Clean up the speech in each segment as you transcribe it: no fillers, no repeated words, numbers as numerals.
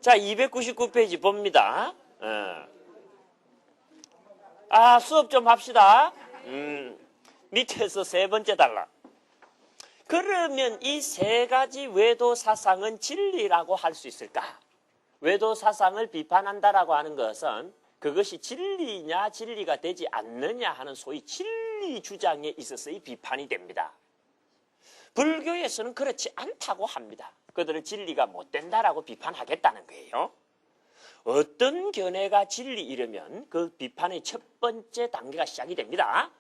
자, 299페이지 봅니다. 수업 좀 합시다. 밑에서 세 번째 달라. 그러면 이 세 가지 외도 사상은 진리라고 할 수 있을까? 외도 사상을 비판한다라고 하는 것은 그것이 진리냐 진리가 되지 않느냐 하는 소위 진리 주장에 있어서의 비판이 됩니다. 불교에서는 그렇지 않다고 합니다. 그들은 진리가 못 된다라고 비판하겠다는 거예요. 어떤 견해가 진리이려면 그 비판의 첫 번째 단계가 시작이 됩니다.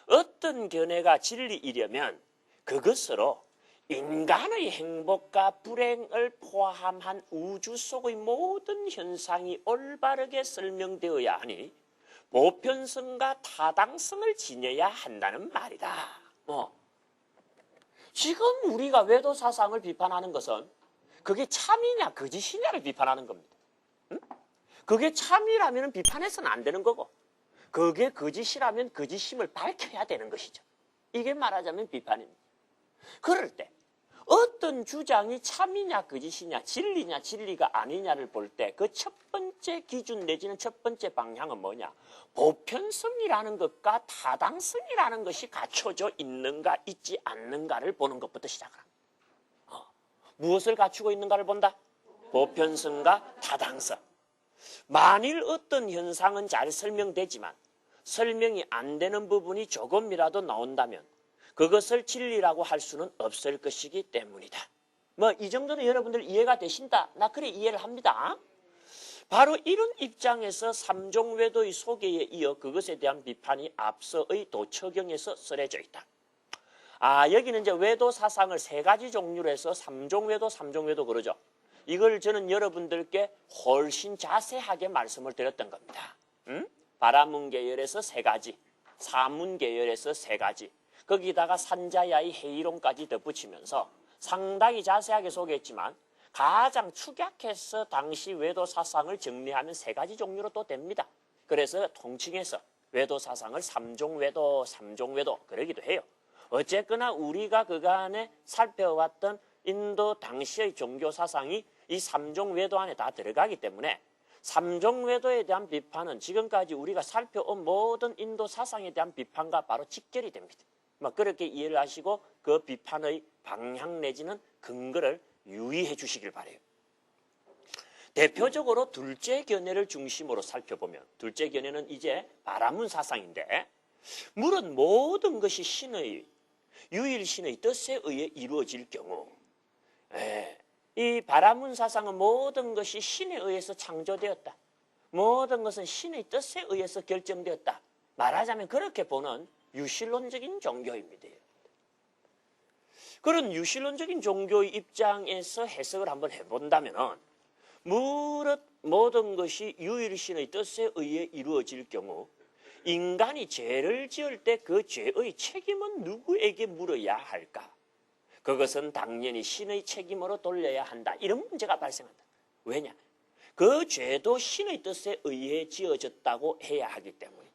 어떤 견해가 진리이려면 그것으로 인간의 행복과 불행을 포함한 우주 속의 모든 현상이 올바르게 설명되어야 하니 보편성과 타당성을 지녀야 한다는 말이다. 지금 우리가 외도 사상을 비판하는 것은 그게 참이냐 거짓이냐를 비판하는 겁니다. 그게 참이라면 비판해서는 안 되는 거고 그게 거짓이라면 거짓임을 밝혀야 되는 것이죠. 이게 말하자면 비판입니다. 그럴 때 어떤 주장이 참이냐 거짓이냐 진리냐 진리가 아니냐를 볼 때 그 첫 번째 기준 내지는 첫 번째 방향은 뭐냐? 보편성이라는 것과 타당성이라는 것이 갖춰져 있는가 있지 않는가를 보는 것부터 시작을 합니다. 무엇을 갖추고 있는가를 본다? 보편성과 타당성. 만일 어떤 현상은 잘 설명되지만 설명이 안 되는 부분이 조금이라도 나온다면 그것을 진리라고 할 수는 없을 것이기 때문이다. 이 정도는 여러분들 이해가 되신다. 나 그래 이해를 합니다. 바로 이런 입장에서 삼종외도의 소개에 이어 그것에 대한 비판이 앞서의 도처경에서 쓰여져 있다. 여기는 이제 외도 사상을 세 가지 종류로 해서 삼종외도, 삼종외도 그러죠. 이걸 저는 여러분들께 훨씬 자세하게 말씀을 드렸던 겁니다. 바라문 계열에서 세 가지, 사문 계열에서 세 가지, 거기다가 산자야의 해이론까지 덧붙이면서 상당히 자세하게 소개했지만 가장 축약해서 당시 외도 사상을 정리하면 세 가지 종류로 또 됩니다. 그래서 통칭해서 외도 사상을 삼종외도, 삼종외도 그러기도 해요. 어쨌거나 우리가 그간에 살펴왔던 인도 당시의 종교 사상이 이 삼종외도 안에 다 들어가기 때문에 삼종외도에 대한 비판은 지금까지 우리가 살펴온 모든 인도 사상에 대한 비판과 바로 직결이 됩니다. 그렇게 이해를 하시고 그 비판의 방향 내지는 근거를 유의해 주시길 바라요. 대표적으로 둘째 견해를 중심으로 살펴보면 둘째 견해는 이제 바라문 사상인데 물은 모든 것이 신의 유일신의 뜻에 의해 이루어질 경우 이 바라문 사상은 모든 것이 신에 의해서 창조되었다. 모든 것은 신의 뜻에 의해서 결정되었다. 말하자면 그렇게 보는 유실론적인 종교입니다. 그런 유실론적인 종교의 입장에서 해석을 한번 해본다면 모든 것이 유일신의 뜻에 의해 이루어질 경우 인간이 죄를 지을 때 그 죄의 책임은 누구에게 물어야 할까? 그것은 당연히 신의 책임으로 돌려야 한다. 이런 문제가 발생한다. 왜냐? 그 죄도 신의 뜻에 의해 지어졌다고 해야 하기 때문에.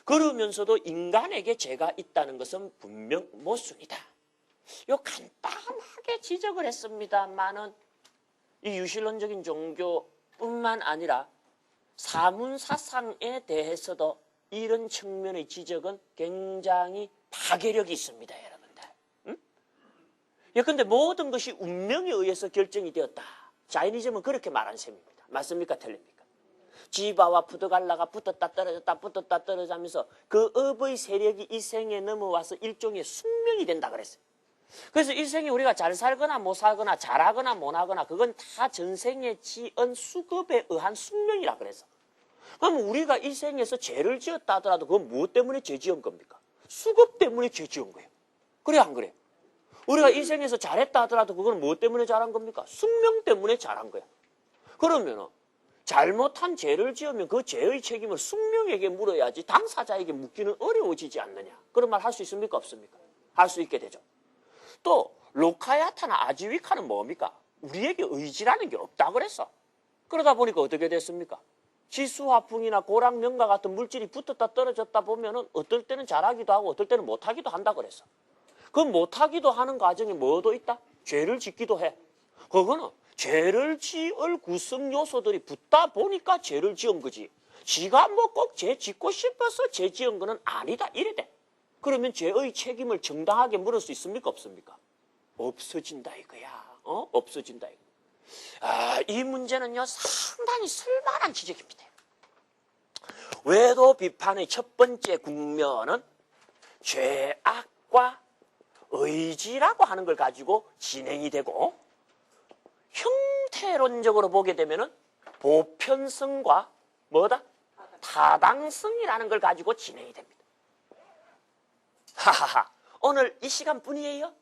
그러면서도 인간에게 죄가 있다는 것은 분명 모순이다. 요 간단하게 지적을 했습니다만은 이 유실론적인 종교뿐만 아니라 사문 사상에 대해서도 이런 측면의 지적은 굉장히 파괴력이 있습니다, 여러분들. 예컨대 모든 것이 운명에 의해서 결정이 되었다. 자이니즘은 그렇게 말한 셈입니다. 맞습니까? 틀립니까? 지바와 푸드갈라가 붙었다 떨어져 하면서 그 업의 세력이 이 생에 넘어와서 일종의 숙명이 된다 그랬어요. 그래서 이 생에 우리가 잘 살거나 못 살거나 잘하거나 못하거나 그건 다 전생에 지은 수급에 의한 숙명이라 그래서. 그럼 우리가 이 생에서 죄를 지었다 하더라도 그건 무엇 때문에 죄 지은 겁니까? 수급 때문에 죄 지은 거예요. 그래 안 그래? 우리가 이 생에서 잘했다 하더라도 그건 무엇 때문에 잘한 겁니까? 숙명 때문에 잘한 거야. 그러면은 잘못한 죄를 지으면 그 죄의 책임을 숙명에게 물어야지 당사자에게 묻기는 어려워지지 않느냐. 그런 말 할 수 있습니까? 없습니까? 할 수 있게 되죠. 또 로카야타나 아지위카는 뭡니까? 우리에게 의지라는 게 없다 그랬어. 그러다 보니까 어떻게 됐습니까? 지수화풍이나 고랑명과 같은 물질이 붙었다 떨어졌다 보면은 어떨 때는 잘하기도 하고 어떨 때는 못하기도 한다 그랬어. 그 못하기도 하는 과정에 뭐도 있다? 죄를 짓기도 해. 그거는 죄를 지을 구성 요소들이 붙다 보니까 죄를 지은 거지. 지가 뭐 꼭 죄 짓고 싶어서 죄 지은 거는 아니다. 이래 돼. 그러면 죄의 책임을 정당하게 물을 수 있습니까? 없습니까? 없어진다 이거야. 없어진다 이거. 이 문제는요 상당히 쓸만한 지적입니다. 외도 비판의 첫 번째 국면은 죄악과 의지라고 하는 걸 가지고 진행이 되고, 형태론적으로 보게 되면은 보편성과 뭐다? 타당성이라는 걸 가지고 진행이 됩니다. 하하하. 오늘 이 시간뿐이에요?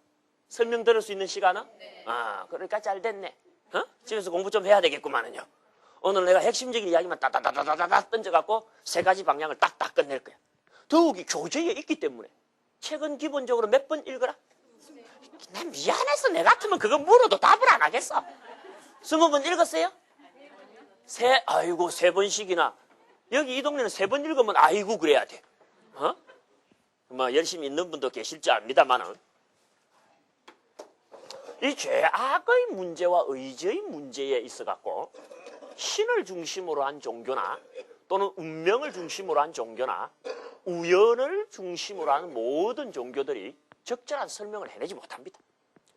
설명 들을 수 있는 시간은? 네. 그러니까 잘 됐네. 집에서 공부 좀 해야 되겠구만은요. 오늘 내가 핵심적인 이야기만 따다다다다다 던져갖고 세 가지 방향을 딱딱 끝낼 거야. 더욱이 교재에 있기 때문에 책은 기본적으로 몇 번 읽어라? 난 미안해서 내 같으면 그거 물어도 답을 안 하겠어. 20번 읽었어요? 아이고, 3번씩이나. 여기 이 동네는 3번 읽으면 아이고 그래야 돼. 뭐 열심히 있는 분도 계실 줄 압니다만은. 이 죄악의 문제와 의지의 문제에 있어갖고 신을 중심으로 한 종교나 또는 운명을 중심으로 한 종교나 우연을 중심으로 한 모든 종교들이 적절한 설명을 해내지 못합니다.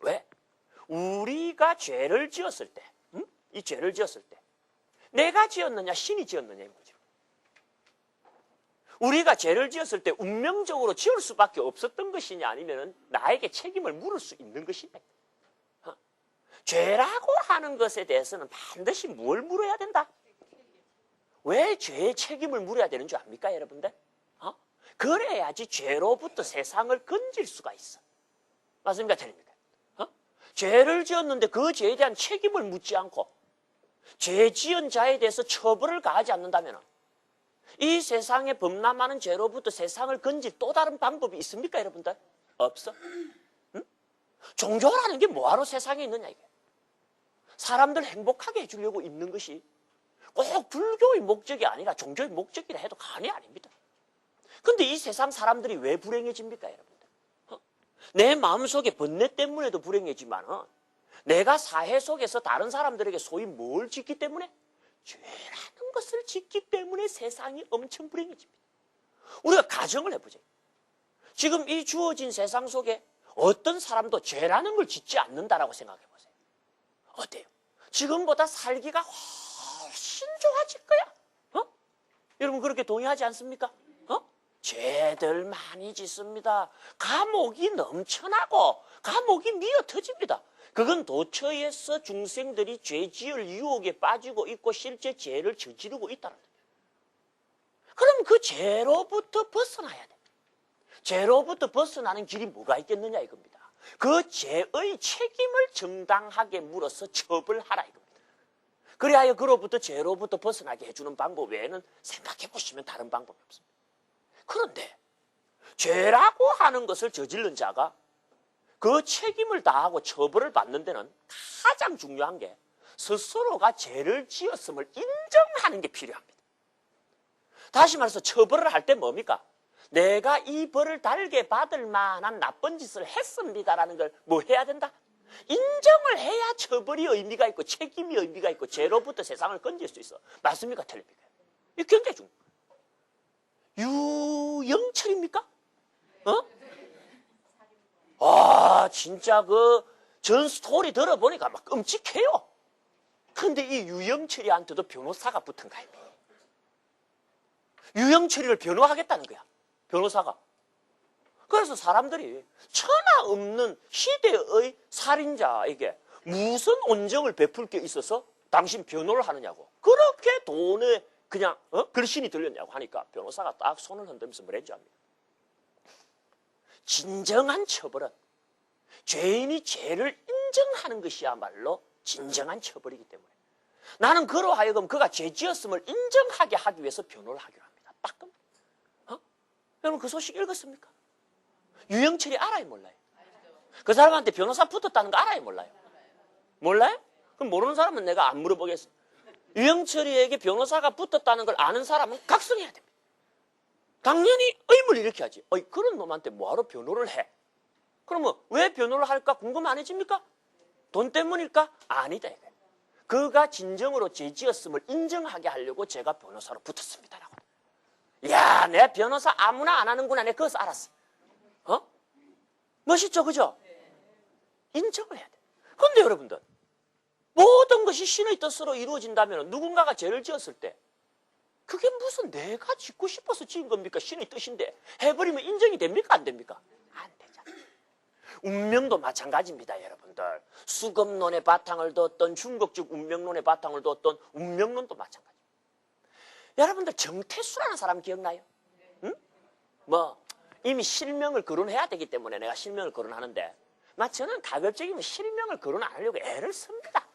왜? 우리가 죄를 지었을 때, 이 죄를 지었을 때 내가 지었느냐 신이 지었느냐인 거죠. 우리가 죄를 지었을 때 운명적으로 지을 수밖에 없었던 것이냐 아니면 나에게 책임을 물을 수 있는 것이냐. 죄라고 하는 것에 대해서는 반드시 뭘 물어야 된다? 왜 죄의 책임을 물어야 되는 줄 압니까, 여러분들? 그래야지 죄로부터 세상을 건질 수가 있어. 맞습니까, 틀립니까? 죄를 지었는데 그 죄에 대한 책임을 묻지 않고 죄 지은 자에 대해서 처벌을 가하지 않는다면 이 세상에 범람하는 죄로부터 세상을 건질 또 다른 방법이 있습니까, 여러분들? 없어. 종교라는 게 뭐하러 세상에 있느냐, 이게. 사람들 행복하게 해주려고 있는 것이 꼭 불교의 목적이 아니라 종교의 목적이라 해도 과언이 아닙니다. 근데 이 세상 사람들이 왜 불행해집니까, 여러분들? 내 마음속에 번뇌 때문에도 불행해지만 내가 사회 속에서 다른 사람들에게 소위 뭘 짓기 때문에? 죄라는 것을 짓기 때문에 세상이 엄청 불행해집니다. 우리가 가정을 해보죠. 지금 이 주어진 세상 속에 어떤 사람도 죄라는 걸 짓지 않는다라고 생각해보세요. 어때요? 지금보다 살기가 훨씬 좋아질 거야. 여러분 그렇게 동의하지 않습니까? 죄들 많이 짓습니다. 감옥이 넘쳐나고 감옥이 미어터집니다. 그건 도처에서 중생들이 죄 지을 유혹에 빠지고 있고 실제 죄를 저지르고 있다는 거예요. 그럼 그 죄로부터 벗어나야 돼. 죄로부터 벗어나는 길이 뭐가 있겠느냐 이겁니다. 그 죄의 책임을 정당하게 물어서 처벌하라 이겁니다. 그리하여 그로부터 죄로부터 벗어나게 해주는 방법 외에는 생각해 보시면 다른 방법이 없습니다. 그런데 죄라고 하는 것을 저지른 자가 그 책임을 다하고 처벌을 받는 데는 가장 중요한 게 스스로가 죄를 지었음을 인정하는 게 필요합니다. 다시 말해서 처벌을 할 때 뭡니까? 내가 이 벌을 달게 받을 만한 나쁜 짓을 했습니다라는 걸 뭐 해야 된다? 인정을 해야 처벌이 의미가 있고 책임이 의미가 있고 죄로부터 세상을 건질 수 있어. 맞습니까? 틀립니까? 이게 굉장히 중요해요. 유영철입니까? 진짜 전 스토리 들어보니까 막 끔찍해요. 근데 이 유영철이한테도 변호사가 붙은 거야. 유영철이를 변호하겠다는 거야. 변호사가. 그래서 사람들이 천하 없는 시대의 살인자에게 무슨 온정을 베풀 게 있어서 당신 변호를 하느냐고. 그렇게 돈에 그냥 글신이 들렸냐고 하니까 변호사가 딱 손을 흔들면서 뭐랬지 압니까? 진정한 처벌은 죄인이 죄를 인정하는 것이야말로 진정한 처벌이기 때문에 나는 그로 하여금 그가 죄 지었음을 인정하게 하기 위해서 변호를 하기로 합니다. 딱 그. 여러분 그 소식 읽었습니까? 유영철이 알아요, 몰라요? 그 사람한테 변호사 붙었다는 거 알아요, 몰라요? 몰라요? 그럼 모르는 사람은 내가 안 물어보겠어. 유영철이에게 변호사가 붙었다는 걸 아는 사람은 각성해야 됩니다. 당연히 의문을 일으켜야지. 그런 놈한테 뭐하러 변호를 해? 그러면 왜 변호를 할까 궁금 안 해집니까? 돈 때문일까? 아니다. 그가 진정으로 죄지었음을 인정하게 하려고 제가 변호사로 붙었습니다라고. 야, 내 변호사 아무나 안 하는구나. 내가 그것을 알았어. 멋있죠, 그죠? 인정을 해야 돼. 그런데 여러분들, 모든 것이 신의 뜻으로 이루어진다면 누군가가 죄를 지었을 때 그게 무슨 내가 짓고 싶어서 지은 겁니까? 신의 뜻인데 해버리면 인정이 됩니까? 안 됩니까? 안 되잖아요. 운명도 마찬가지입니다, 여러분들. 수급론의 바탕을 뒀던 중국적 운명론의 바탕을 뒀던 운명론도 마찬가지. 여러분들 정태수라는 사람 기억나요? 응? 이미 실명을 거론해야 되기 때문에 내가 실명을 거론하는데 저는 가급적이면 실명을 거론 안 하려고 애를 씁니다.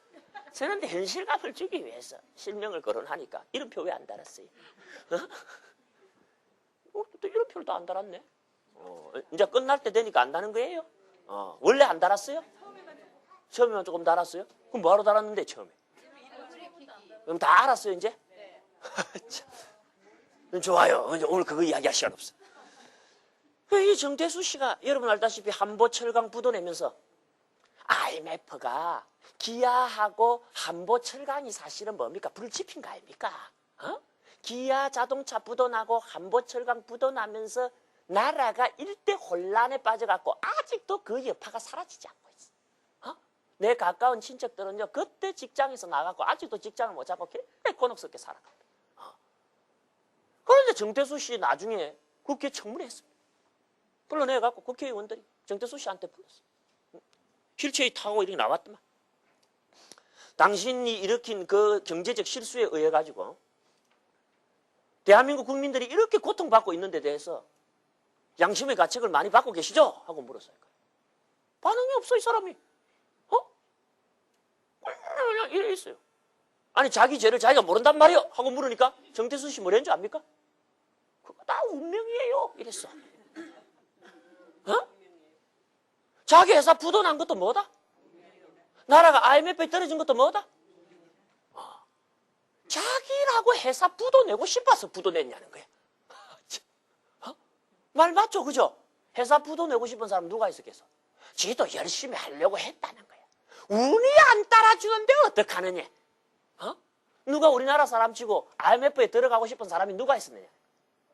저는 현실감을 주기 위해서 실명을 거론하니까 이름표 왜 안 달았어요? 또 이름표를 또 안 달았네. 이제 끝날 때 되니까 안 다는 거예요? 원래 안 달았어요? 처음에만 조금 달았어요? 그럼 뭐하러 달았는데 처음에? 그럼 다 알았어요 이제? 좋아요. 이제 오늘 그거 이야기할 시간 없어. 이 정태수 씨가 여러분 알다시피 한보철강 부도내면서 IMF가 기아하고 한보철강이 사실은 뭡니까? 불지핀 거 아닙니까? 기아 자동차 부도나고 한보철강 부도나면서 나라가 일대 혼란에 빠져갖고 아직도 그 여파가 사라지지 않고 있어. 내 가까운 친척들은요 그때 직장에서 나가고 아직도 직장을 못 잡고 굉장히 곤혹스럽게 살아갑니다. 그런데 정태수 씨 나중에 국회 청문회 했습니다. 불러내갖고 국회의원들이 정태수 씨한테 불렀어. 휠체어 타고 이렇게 나왔더만. 당신이 일으킨 그 경제적 실수에 의해 가지고 대한민국 국민들이 이렇게 고통받고 있는 데 대해서 양심의 가책을 많이 받고 계시죠? 하고 물었어요. 반응이 없어 이 사람이. 그냥 이래 있어요. 아니 자기 죄를 자기가 모른단 말이요? 하고 물으니까 정태수 씨 뭐라는 줄 압니까? 그거 다 운명이에요. 이랬어. 자기 회사 부도난 것도 뭐다? 나라가 IMF에 떨어진 것도 뭐다? 자기라고 회사 부도내고 싶어서 부도냈냐는 거야. 말 맞죠? 그죠? 회사 부도내고 싶은 사람 누가 있었겠어? 지도 열심히 하려고 했다는 거야. 운이 안 따라주는데 어떡하느냐? 누가 우리나라 사람 치고 IMF에 들어가고 싶은 사람이 누가 있었느냐?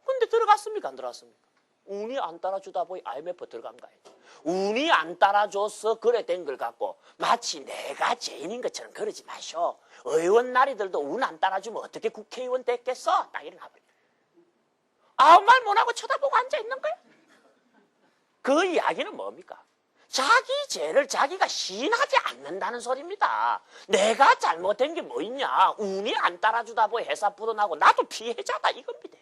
근데 들어갔습니까? 안 들어갔습니까? 운이 안 따라주다 보니 IMF 들어간 거예요. 운이 안 따라줘서 그래 된 걸 갖고 마치 내가 죄인인 것처럼 그러지 마쇼. 의원 나리들도 운 안 따라주면 어떻게 국회의원 됐겠어? 딱 이런 거야. 아무 말 못하고 쳐다보고 앉아있는 거야. 그 이야기는 뭡니까? 자기 죄를 자기가 시인하지 않는다는 소리입니다. 내가 잘못된 게 뭐 있냐? 운이 안 따라주다 보니 회사 부도나고 나도 피해자다 이겁니다.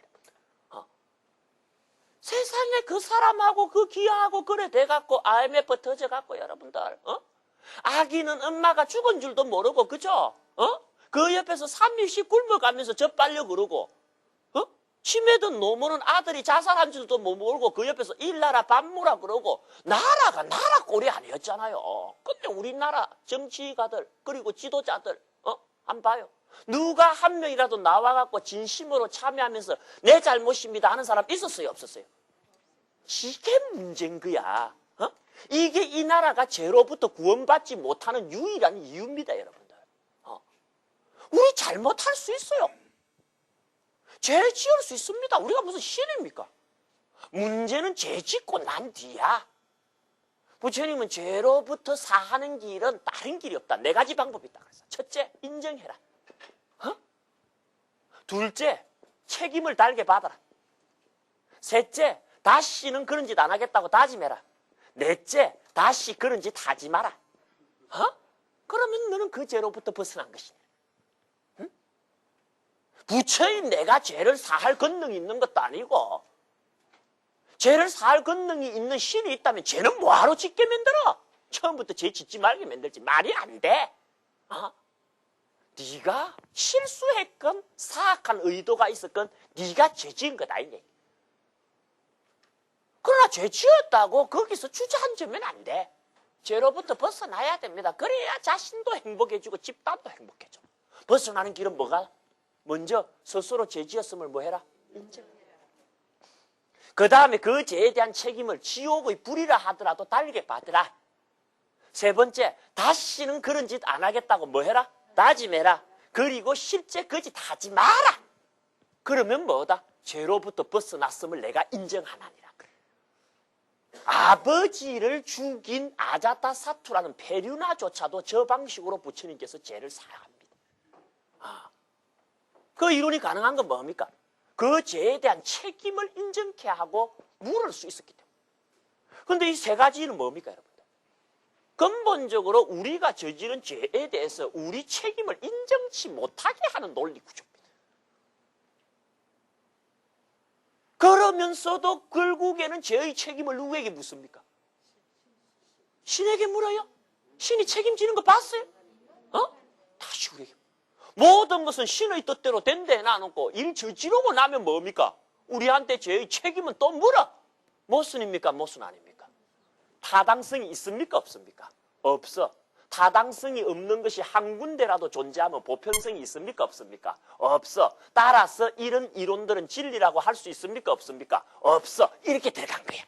세상에 그 사람하고 그 기아하고 그래 돼갖고 IMF 터져갖고 여러분들 아기는 엄마가 죽은 줄도 모르고 그죠? 그 옆에서 3일씩 굶어가면서 젖빨려 그러고 치매든 노모는 아들이 자살한 줄도 못 모르고 그 옆에서 일나라 반무라 그러고 나라가 나라 꼴이 아니었잖아요. 근데 우리나라 정치가들 그리고 지도자들 안 봐요. 누가 한 명이라도 나와갖고 진심으로 참여하면서 내 잘못입니다 하는 사람 있었어요? 없었어요? 이게 문제인 거야. 이게 이 나라가 죄로부터 구원받지 못하는 유일한 이유입니다, 여러분들. 우리 잘못할 수 있어요. 죄 지을 수 있습니다. 우리가 무슨 신입니까? 문제는 죄 짓고 난 뒤야. 부처님은 죄로부터 사하는 길은 다른 길이 없다. 네 가지 방법이 있다. 그래서 첫째, 인정해라. 둘째, 책임을 달게 받아라. 셋째, 다시는 그런 짓 안 하겠다고 다짐해라. 넷째, 다시 그런 짓 하지 마라. 그러면 너는 그 죄로부터 벗어난 것이냐. 부처인 내가 죄를 사할 권능이 있는 것도 아니고 죄를 사할 권능이 있는 신이 있다면 죄는 뭐하러 짓게 만들어? 처음부터 죄 짓지 말게 만들지. 말이 안 돼. 네가 실수했건 사악한 의도가 있었건 네가 죄 지은 거다 이 얘기. 그러나 죄 지었다고 거기서 주저앉으면 안 돼. 죄로부터 벗어나야 됩니다. 그래야 자신도 행복해지고 집단도 행복해져. 벗어나는 길은 뭐가? 먼저 스스로 죄 지었음을 뭐 해라? 인정해라. 그 다음에 그 죄에 대한 책임을 지옥의 불이라 하더라도 달게 받으라. 세 번째, 다시는 그런 짓 안 하겠다고 뭐 해라? 다짐해라. 그리고 실제 거짓 하지 마라. 그러면 뭐다? 죄로부터 벗어났음을 내가 인정하나니라. 그래. 아버지를 죽인 아자타사투라는 페류나조차도 저 방식으로 부처님께서 죄를 사합니다. 그 이론이 가능한 건 뭡니까? 그 죄에 대한 책임을 인정케 하고 물을 수 있었기 때문에. 그런데 이 세 가지는 뭡니까, 여러분들? 근본적으로 우리가 저지른 죄에 대해서 우리 책임을 인정치 못하게 하는 논리 구조입니다. 그러면서도 결국에는 죄의 책임을 누구에게 묻습니까? 신에게 물어요? 신이 책임지는 거 봤어요? 다시 우리에게. 모든 것은 신의 뜻대로 된데 놔놓고 일 저지르고 나면 뭡니까? 우리한테 죄의 책임은 또 물어. 모순입니까? 모순 아닙니까? 타당성이 있습니까? 없습니까? 없어. 타당성이 없는 것이 한 군데라도 존재하면 보편성이 있습니까? 없습니까? 없어. 따라서 이런 이론들은 진리라고 할 수 있습니까? 없습니까? 없어. 이렇게 들어간 거야.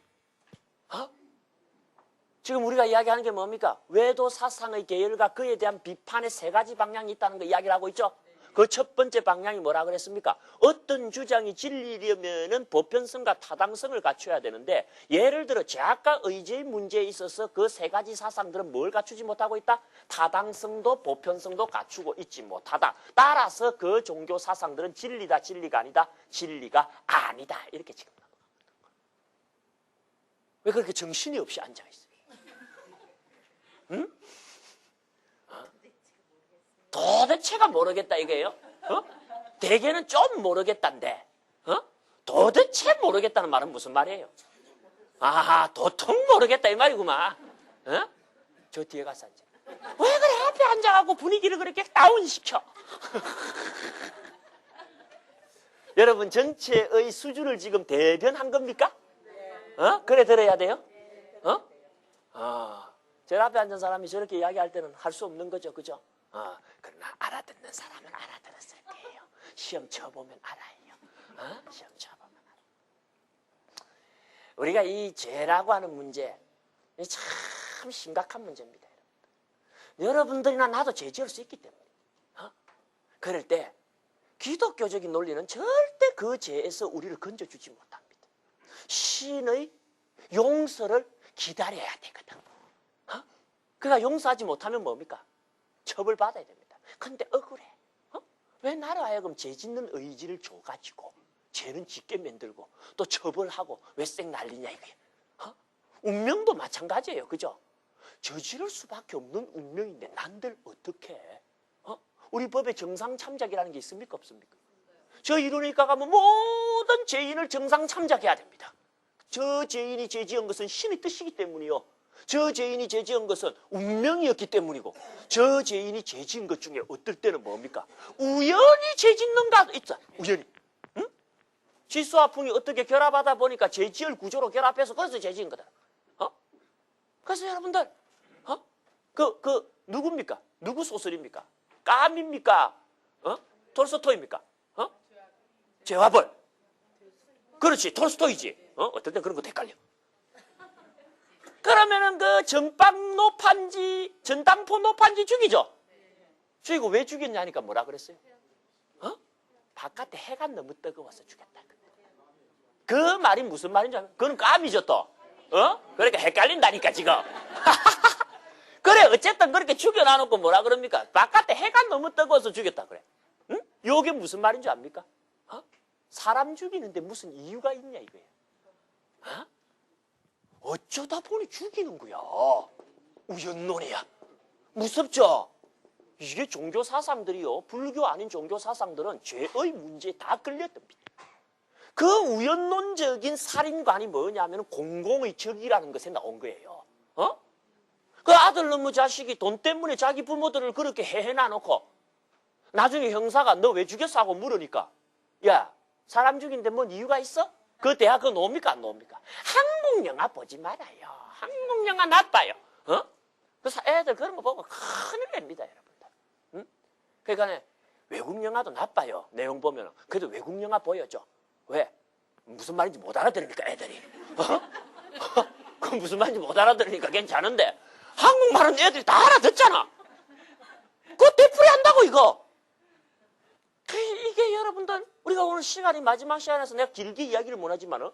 지금 우리가 이야기하는 게 뭡니까? 외도 사상의 계열과 그에 대한 비판의 세 가지 방향이 있다는 거 이야기를 하고 있죠? 그 첫 번째 방향이 뭐라 그랬습니까? 어떤 주장이 진리려면은 보편성과 타당성을 갖춰야 되는데, 예를 들어 제약과 의제의 문제에 있어서 그 세 가지 사상들은 뭘 갖추지 못하고 있다? 타당성도 보편성도 갖추고 있지 못하다. 따라서 그 종교 사상들은 진리다, 진리가 아니다, 진리가 아니다. 이렇게 지금 넘어가는 거예요. 왜 그렇게 정신이 없이 앉아있어요? 응? 도대체가 모르겠다 이거예요. 대개는 좀 모르겠다인데 도대체 모르겠다는 말은 무슨 말이에요? 도통 모르겠다 이 말이구만. 저 뒤에 가서 앉아. 왜 그래 앞에 앉아가고 분위기를 그렇게 다운시켜? 여러분 전체의 수준을 지금 대변한 겁니까? 그래 들어야 돼요? 제 앞에 앉은 사람이 저렇게 이야기할 때는 할 수 없는 거죠. 그죠? 그러나 알아듣는 사람은 알아들었을 거예요. 시험 쳐보면 알아요. 시험 쳐보면 알아요. 우리가 이 죄라고 하는 문제, 참 심각한 문제입니다. 여러분들이나 나도 죄 지을 수 있기 때문에. 그럴 때 기독교적인 논리는 절대 그 죄에서 우리를 건져주지 못합니다. 신의 용서를 기다려야 되거든. 그가 용서하지 못하면 뭡니까? 처벌받아야 됩니다. 근데 억울해. 왜 나로 하여금 죄 짓는 의지를 줘가지고 죄는 짓게 만들고 또 처벌하고 왜 쌩 난리냐 이게. 운명도 마찬가지예요. 그죠? 저지를 수밖에 없는 운명인데 난들 어떻게 해? 우리 법에 정상참작이라는 게 있습니까? 없습니까? 저 이론이니까 가면 모든 죄인을 정상참작해야 됩니다. 저 죄인이 죄 지은 것은 신의 뜻이기 때문이요. 저 죄인이 죄 지은 것은 운명이었기 때문이고, 저 죄인이 죄 지은 것 중에 어떨 때는 뭡니까? 우연히 죄 짓는가 있다. 우연히. 응? 지수와 풍이 어떻게 결합하다 보니까 죄 지을 구조로 결합해서 그래서 죄 지은 거다. 그래서 여러분들, 누굽니까? 누구 소설입니까? 까미입니까? 톨스토이입니까? 죄와 벌. 그렇지, 톨스토이지. 어떨 때 그런 거 헷갈려. 그러면은 그 전당포 노판지 죽이죠? 죽이고 왜 죽였냐니까 뭐라 그랬어요? 바깥에 해가 너무 뜨거워서 죽였다. 그 말이 무슨 말인지 알아요? 그건 까미죠 또. 그러니까 헷갈린다니까 지금. 그래 어쨌든 그렇게 죽여놔놓고 뭐라 그럽니까? 바깥에 해가 너무 뜨거워서 죽였다 그래. 응? 이게 무슨 말인지 압니까? 사람 죽이는데 무슨 이유가 있냐 이거예요. 어쩌다 보니 죽이는 거야. 우연론이야. 무섭죠? 이게 종교 사상들이요. 불교 아닌 종교 사상들은 죄의 문제에 다 끌렸답니다. 그 우연론적인 살인관이 뭐냐면 공공의 적이라는 것에 나온 거예요. 그 아들 놈의 자식이 돈 때문에 자기 부모들을 그렇게 해놔놓고 나중에 형사가 너 왜 죽였어? 하고 물으니까 야 사람 죽인데 뭔 이유가 있어? 그 대학 그거 나옵니까? 안 나옵니까? 한국 영화 보지 말아요. 한국 영화 나빠요. 그래서 애들 그런 거 보고 큰일 납니다, 여러분들. 응? 그러니까 외국 영화도 나빠요. 내용 보면. 그래도 외국 영화 보여줘. 왜? 무슨 말인지 못 알아들으니까 애들이. 그 무슨 말인지 못 알아들으니까 괜찮은데 한국말은 애들이 다 알아듣잖아. 그거 되풀이 한다고, 이거. 이게 여러분들, 우리가 오늘 시간이 마지막 시간에서 내가 길게 이야기를 못하지만은,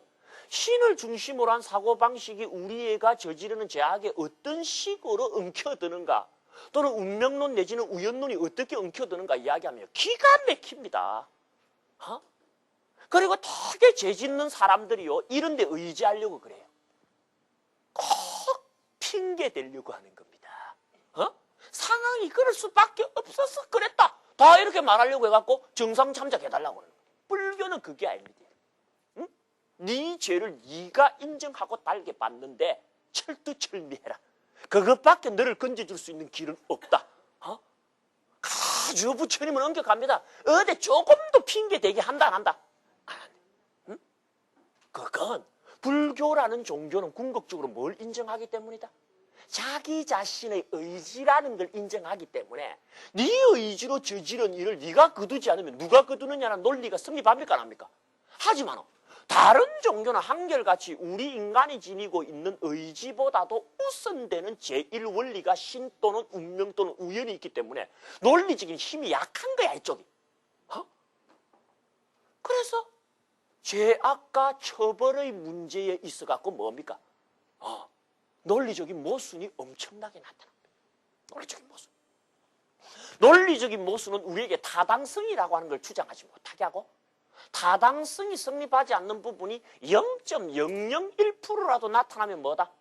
신을 중심으로 한 사고방식이 우리가 저지르는 죄악에 어떤 식으로 엉켜드는가, 또는 운명론 내지는 우연론이 어떻게 엉켜드는가 이야기하면 기가 막힙니다. 어? 그리고 되게 죄 짓는 사람들이요, 이런 데 의지하려고 그래요. 꼭 핑계 대려고 하는 겁니다. 어? 상황이 그럴 수밖에 없어서 그랬다. 다 이렇게 말하려고 해갖고 정상 참작해달라고 하는 거예요. 불교는 그게 아닙니다. 응? 네 죄를 네가 인정하고 달게 받는데 철두철미해라. 그것밖에 너를 건져줄 수 있는 길은 없다. 어? 아주 부처님은 엄격합니다. 어디 조금도 핑계 대게 한다 안 한다? 안 한다. 응? 그건 불교라는 종교는 궁극적으로 뭘 인정하기 때문이다? 자기 자신의 의지라는 걸 인정하기 때문에 네 의지로 저지른 일을 네가 거두지 않으면 누가 거두느냐는 논리가 성립합니까 안 합니까? 하지만 다른 종교는 한결같이 우리 인간이 지니고 있는 의지보다도 우선되는 제1원리가 신 또는 운명 또는 우연이 있기 때문에 논리적인 힘이 약한 거야, 이쪽이. 어? 그래서 죄악과 처벌의 문제에 있어갖고 뭡니까? 논리적인 모순이 엄청나게 나타납니다. 논리적인 모순. 논리적인 모순은 우리에게 타당성이라고 하는 걸 주장하지 못하게 하고, 타당성이 성립하지 않는 부분이 0.001%라도 나타나면 뭐다?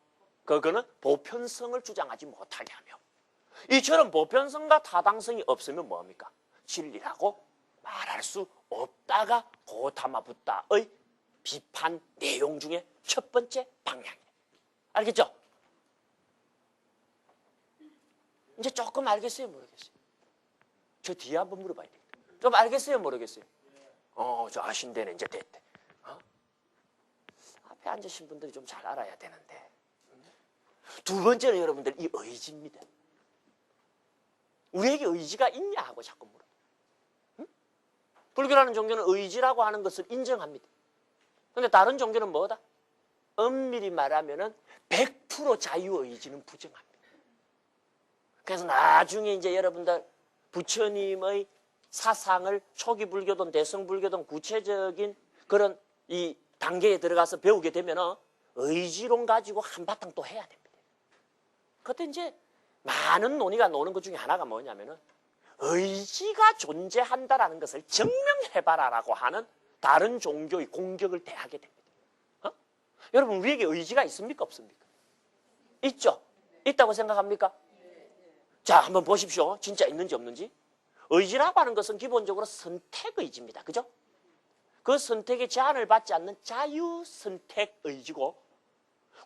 그거는 보편성을 주장하지 못하게 하며, 이처럼 보편성과 타당성이 없으면 뭡니까? 진리라고 말할 수 없다가 고타마 붓다의 비판 내용 중에 첫 번째 방향이에요. 알겠죠? 이제 조금 알겠어요, 모르겠어요? 저 뒤에 한번 물어봐야 되겠다. 좀 알겠어요, 모르겠어요? 저 아신대는 이제 됐대. 앞에 앉으신 분들이 좀 잘 알아야 되는데. 두 번째는 여러분들 이 의지입니다. 우리에게 의지가 있냐 하고 자꾸 물어. 응? 불교라는 종교는 의지라고 하는 것을 인정합니다. 그런데 다른 종교는 뭐다? 엄밀히 말하면은 100% 자유의지는 부정합니다. 그래서 나중에 이제 여러분들 부처님의 사상을 초기 불교든 대성 불교든 구체적인 그런 이 단계에 들어가서 배우게 되면은 의지론 가지고 한바탕 또 해야 됩니다. 그때 이제 많은 논의가 나오는 것 중에 하나가 뭐냐면은 의지가 존재한다라는 것을 증명해봐라라고 하는 다른 종교의 공격을 대하게 됩니다. 여러분, 우리에게 의지가 있습니까, 없습니까? 있죠? 있다고 생각합니까? 자, 한번 보십시오. 진짜 있는지 없는지. 의지라고 하는 것은 기본적으로 선택의지입니다. 그죠? 그 선택에 제한을 받지 않는 자유선택의지고,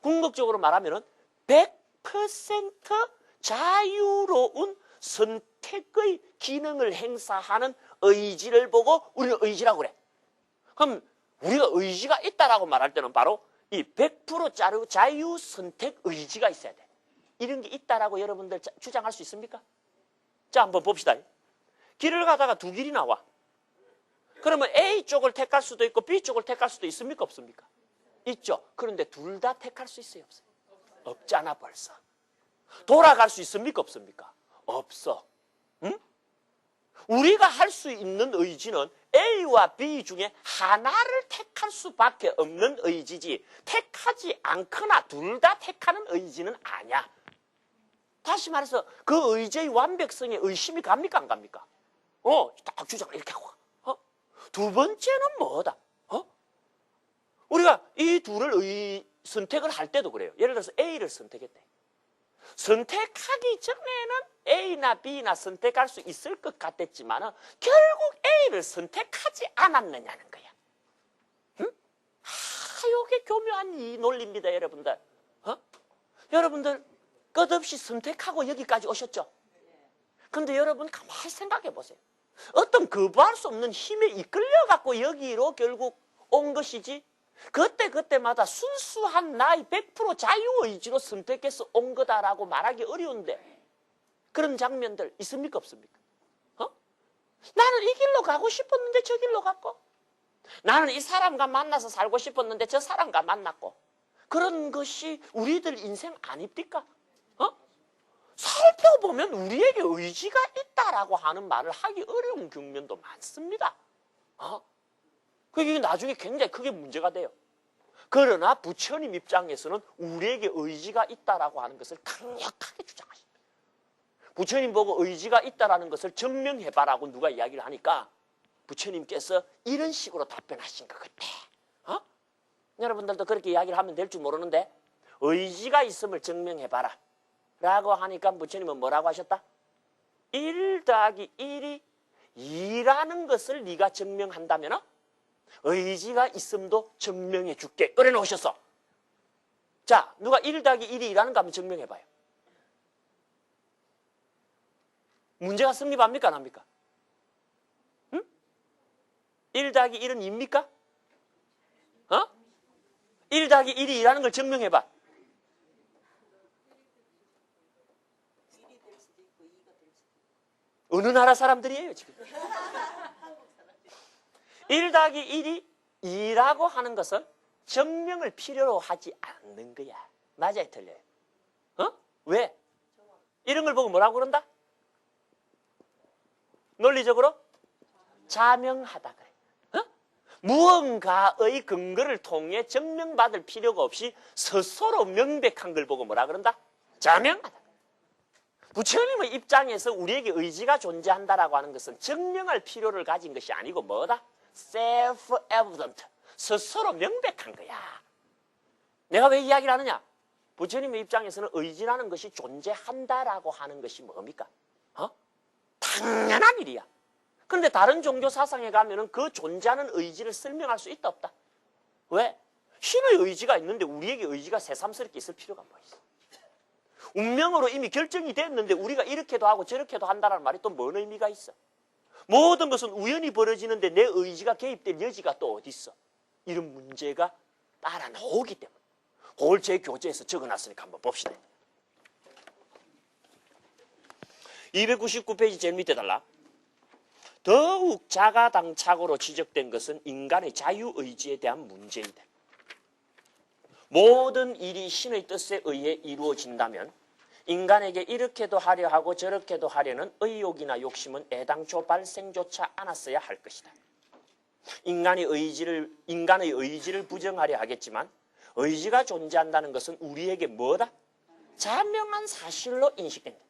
궁극적으로 말하면 100% 자유로운 선택의 기능을 행사하는 의지를 보고 우리는 의지라고 그래. 그럼 우리가 의지가 있다라고 말할 때는 바로 이 100% 자유선택 의지가 있어야 돼. 이런 게 있다라고 여러분들 주장할 수 있습니까? 자, 한번 봅시다. 길을 가다가 두 길이 나와. 그러면 A 쪽을 택할 수도 있고 B 쪽을 택할 수도 있습니까, 없습니까? 있죠. 그런데 둘 다 택할 수 있어요, 없어요? 없잖아, 벌써. 돌아갈 수 있습니까, 없습니까? 없어. 응? 우리가 할 수 있는 의지는 A와 B 중에 하나를 택할 수밖에 없는 의지지, 택하지 않거나 둘 다 택하는 의지는 아니야. 다시 말해서 그 의지의 완벽성에 의심이 갑니까, 안 갑니까? 딱 주장을 이렇게 하고. 두 번째는 뭐다? 우리가 이 둘을 선택을 할 때도 그래요. 예를 들어서 A를 선택했대. 선택하기 전에는 A나 B나 선택할 수 있을 것 같았지만 결국 A를 선택하지 않았느냐는 거야. 응? 이게 교묘한 이 논리입니다, 여러분들. 여러분들 끝없이 선택하고 여기까지 오셨죠? 근데 여러분 가만히 생각해 보세요. 어떤 거부할 수 없는 힘에 이끌려갖고 여기로 결국 온 것이지, 그때마다 순수한 나의 100% 자유의지로 선택해서 온 거다라고 말하기 어려운데, 그런 장면들 있습니까, 없습니까? 나는 이 길로 가고 싶었는데 저 길로 갔고, 나는 이 사람과 만나서 살고 싶었는데 저 사람과 만났고, 그런 것이 우리들 인생 아닙니까? 살펴보면 우리에게 의지가 있다라고 하는 말을 하기 어려운 국면도 많습니다. 그게 나중에 굉장히 크게 문제가 돼요. 그러나 부처님 입장에서는 우리에게 의지가 있다라고 하는 것을 강력하게 주장하십니다. 부처님 보고 의지가 있다라는 것을 증명해봐라고 누가 이야기를 하니까 부처님께서 이런 식으로 답변하신 것 같아. 여러분들도 그렇게 이야기를 하면 될 줄 모르는데 의지가 있음을 증명해봐라 라고 하니까 부처님은 뭐라고 하셨다? 1 더하기 1이 2라는 것을 네가 증명한다면 의지가 있음도 증명해 줄게. 그래 놓으셨어. 자, 누가 1 더하기 1이 2라는 거 한번 증명해봐요. 문제가 성립합니까? 안 합니까? 응? 1 더하기 1은 2입니까? 1 더하기 1이 2라는 걸 증명해봐. 어느 나라 사람들이에요, 지금? 1 더하기 1이 2라고 하는 것은 증명을 필요로 하지 않는 거야. 맞아요, 틀려요? 왜? 이런 걸 보고 뭐라고 그런다? 논리적으로 자명하다 그래. 무언가의 근거를 통해 증명받을 필요가 없이 스스로 명백한 걸 보고 뭐라 그런다? 자명하다. 부처님의 입장에서 우리에게 의지가 존재한다라고 하는 것은 증명할 필요를 가진 것이 아니고 뭐다? self-evident. 스스로 명백한 거야. 내가 왜 이야기를 하느냐? 부처님의 입장에서는 의지라는 것이 존재한다라고 하는 것이 뭡니까? 당연한 일이야. 그런데 다른 종교 사상에 가면은 그 존재하는 의지를 설명할 수 있다 없다? 왜? 신의 의지가 있는데 우리에게 의지가 새삼스럽게 있을 필요가 뭐 있어? 운명으로 이미 결정이 됐는데 우리가 이렇게도 하고 저렇게도 한다는 말이 또 뭔 의미가 있어? 모든 것은 우연히 벌어지는데 내 의지가 개입될 여지가 또 어디 있어? 이런 문제가 따라 나오기 때문에 그걸 제 교재에서 적어놨으니까 한번 봅시다. 299페이지 제일 밑에 달라. 더욱 자가당착으로 지적된 것은 인간의 자유의지에 대한 문제이다. 모든 일이 신의 뜻에 의해 이루어진다면 인간에게 이렇게도 하려 하고 저렇게도 하려는 의욕이나 욕심은 애당초 발생조차 않았어야 할 것이다. 인간의 의지를 부정하려 하겠지만 의지가 존재한다는 것은 우리에게 뭐다? 자명한 사실로 인식된다.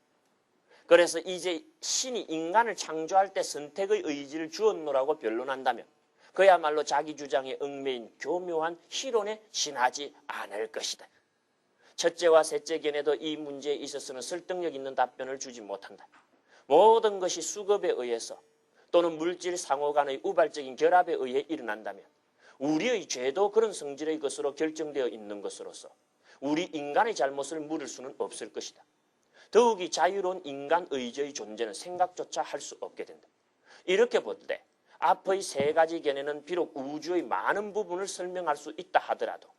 그래서 이제 신이 인간을 창조할 때 선택의 의지를 주었노라고 변론한다면 그야말로 자기 주장에 얽매인 교묘한 희론에 지나지 않을 것이다. 첫째와 셋째 견해도 이 문제에 있어서는 설득력 있는 답변을 주지 못한다. 모든 것이 수급에 의해서 또는 물질 상호 간의 우발적인 결합에 의해 일어난다면 우리의 죄도 그런 성질의 것으로 결정되어 있는 것으로서 우리 인간의 잘못을 물을 수는 없을 것이다. 더욱이 자유로운 인간 의지의 존재는 생각조차 할 수 없게 된다. 이렇게 볼 때 앞의 세 가지 견해는 비록 우주의 많은 부분을 설명할 수 있다 하더라도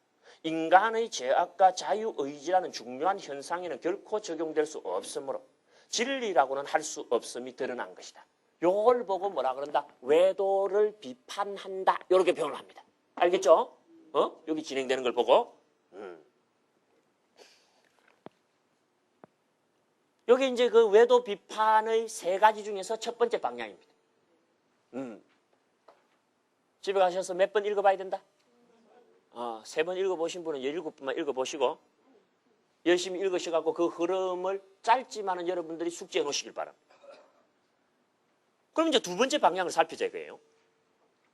인간의 죄악과 자유의지라는 중요한 현상에는 결코 적용될 수 없으므로 진리라고는 할 수 없음이 드러난 것이다. 요걸 보고 뭐라 그런다? 외도를 비판한다. 이렇게 표현을 합니다. 알겠죠? 여기 진행되는 걸 보고. 여기 이제 그 외도 비판의 세 가지 중에서 첫 번째 방향입니다. 집에 가셔서 몇 번 읽어봐야 된다? 3번 읽어보신 분은 17번만 읽어보시고 열심히 읽으셔갖고 그 흐름을 짧지만은 여러분들이 숙지해 놓으시길 바랍니다. 그럼 이제 두 번째 방향을 살피자 이거예요.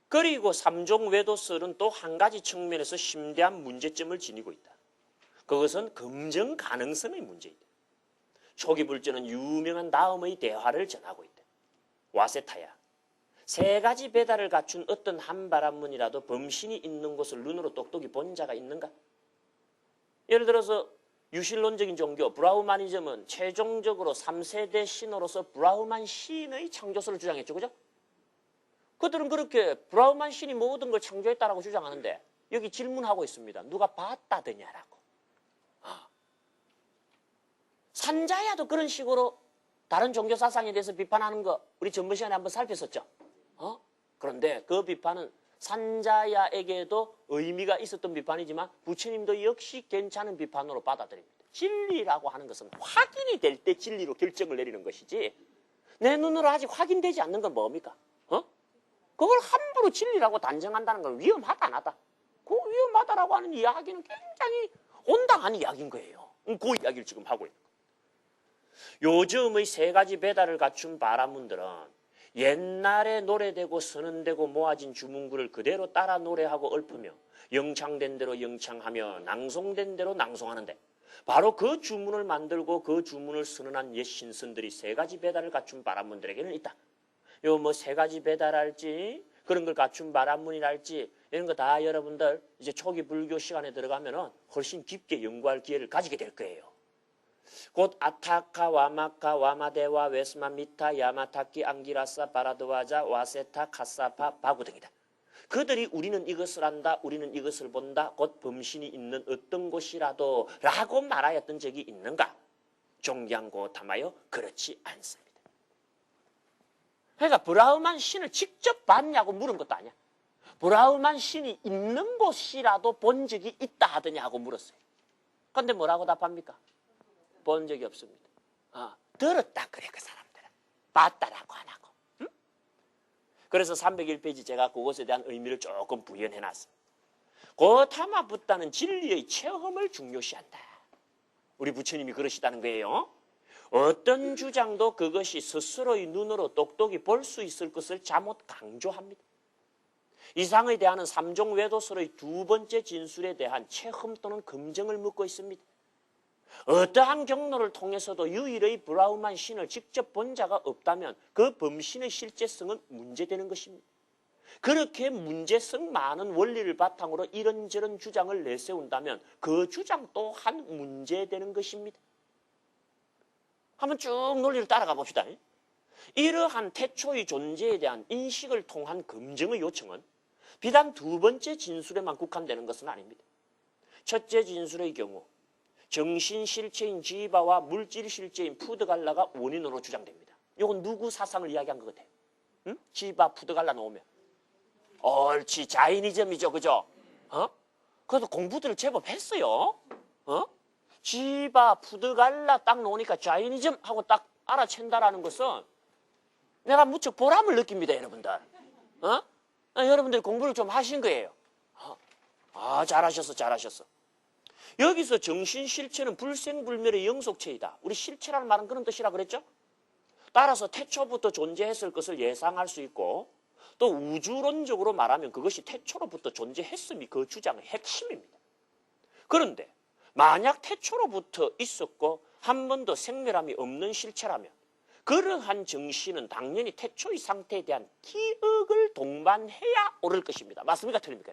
그리고 삼종 외도설은 또 한 가지 측면에서 심대한 문제점을 지니고 있다. 그것은 검증 가능성의 문제이다. 초기 불자는 유명한 다음의 대화를 전하고 있다. 와세타야. 세 가지 배달을 갖춘 어떤 한 바람문이라도 범신이 있는 곳을 눈으로 똑똑히 본 자가 있는가? 예를 들어서 유실론적인 종교 브라우마니즘은 최종적으로 3세대 신으로서 브라우만 신의 창조설을 주장했죠. 그죠? 그들은 그렇게 브라우만 신이 모든 걸 창조했다라고 주장하는데 여기 질문하고 있습니다. 누가 봤다더냐라고. 산자야도 그런 식으로 다른 종교 사상에 대해서 비판하는 거 우리 전번 시간에 한번 살폈었죠. 그런데 그 비판은 산자야에게도 의미가 있었던 비판이지만 부처님도 역시 괜찮은 비판으로 받아들입니다. 진리라고 하는 것은 확인이 될 때 진리로 결정을 내리는 것이지 내 눈으로 아직 확인되지 않는 건 뭡니까? 그걸 함부로 진리라고 단정한다는 건 위험하다 안 하다. 그 위험하다라고 하는 이야기는 굉장히 온당한 이야기인 거예요. 그 이야기를 지금 하고 있는 거예요. 요즘의 세 가지 배달을 갖춘 바라문들은 옛날에 노래되고 선언되고 모아진 주문구를 그대로 따라 노래하고 읊으며 영창된 대로 영창하며 낭송된 대로 낭송하는데 바로 그 주문을 만들고 그 주문을 선언한 옛 신선들이 세 가지 배달을 갖춘 바라문들에게는 있다. 요 뭐 세 가지 배달할지 그런 걸 갖춘 바라문이랄지 이런 거 다 여러분들 이제 초기 불교 시간에 들어가면은 훨씬 깊게 연구할 기회를 가지게 될 거예요. 곧 아타카 와마카 와마데와 웨스마 미타 야마타키 앙기라사 바라드와자 와세타 카사파 바구 등이다. 그들이 우리는 이것을 안다, 우리는 이것을 본다, 곧 범신이 있는 어떤 곳이라도 라고 말하였던 적이 있는가? 종양고탐하여 그렇지 않습니다. 그러니까 브라흐만 신을 직접 봤냐고 물은 것도 아니야. 브라흐만 신이 있는 곳이라도 본 적이 있다 하더냐 하고 물었어요. 그런데 뭐라고 답합니까? 본 적이 없습니다. 들었다 그래 그 사람들은. 봤다라고 안 하고. 응? 그래서 301페이지 제가 그것에 대한 의미를 조금 부연해놨어요. 고타마 붓다는 진리의 체험을 중요시한다. 우리 부처님이 그러시다는 거예요. 어떤 주장도 그것이 스스로의 눈으로 똑똑히 볼 수 있을 것을 잘못 강조합니다. 이상에 대한 3종 외도설의 두 번째 진술에 대한 체험 또는 검증을 묻고 있습니다. 어떠한 경로를 통해서도 유일의 브라흐만 신을 직접 본 자가 없다면 그 범신의 실제성은 문제되는 것입니다. 그렇게 문제성 많은 원리를 바탕으로 이런저런 주장을 내세운다면 그 주장 또한 문제되는 것입니다. 한번 쭉 논리를 따라가 봅시다. 이러한 태초의 존재에 대한 인식을 통한 검증의 요청은 비단 두 번째 진술에만 국한되는 것은 아닙니다. 첫째 진술의 경우 정신실체인 지바와 물질실체인 푸드갈라가 원인으로 주장됩니다. 이건 누구 사상을 이야기한 것 같아요? 응? 지바, 푸드갈라 놓으면 옳지, 자이니즘이죠. 그죠? 그래도 공부들을 제법 했어요. 지바, 푸드갈라 딱 놓으니까 자이니즘 하고 딱 알아챈다라는 것은 내가 무척 보람을 느낍니다. 여러분들. 여러분들 공부를 좀 하신 거예요. 잘하셨어. 여기서 정신실체는 불생불멸의 영속체이다. 우리 실체라는 말은 그런 뜻이라 그랬죠? 따라서 태초부터 존재했을 것을 예상할 수 있고 또 우주론적으로 말하면 그것이 태초로부터 존재했음이 그 주장의 핵심입니다. 그런데 만약 태초로부터 있었고 한 번도 생멸함이 없는 실체라면 그러한 정신은 당연히 태초의 상태에 대한 기억을 동반해야 옳을 것입니다. 맞습니까? 틀립니까?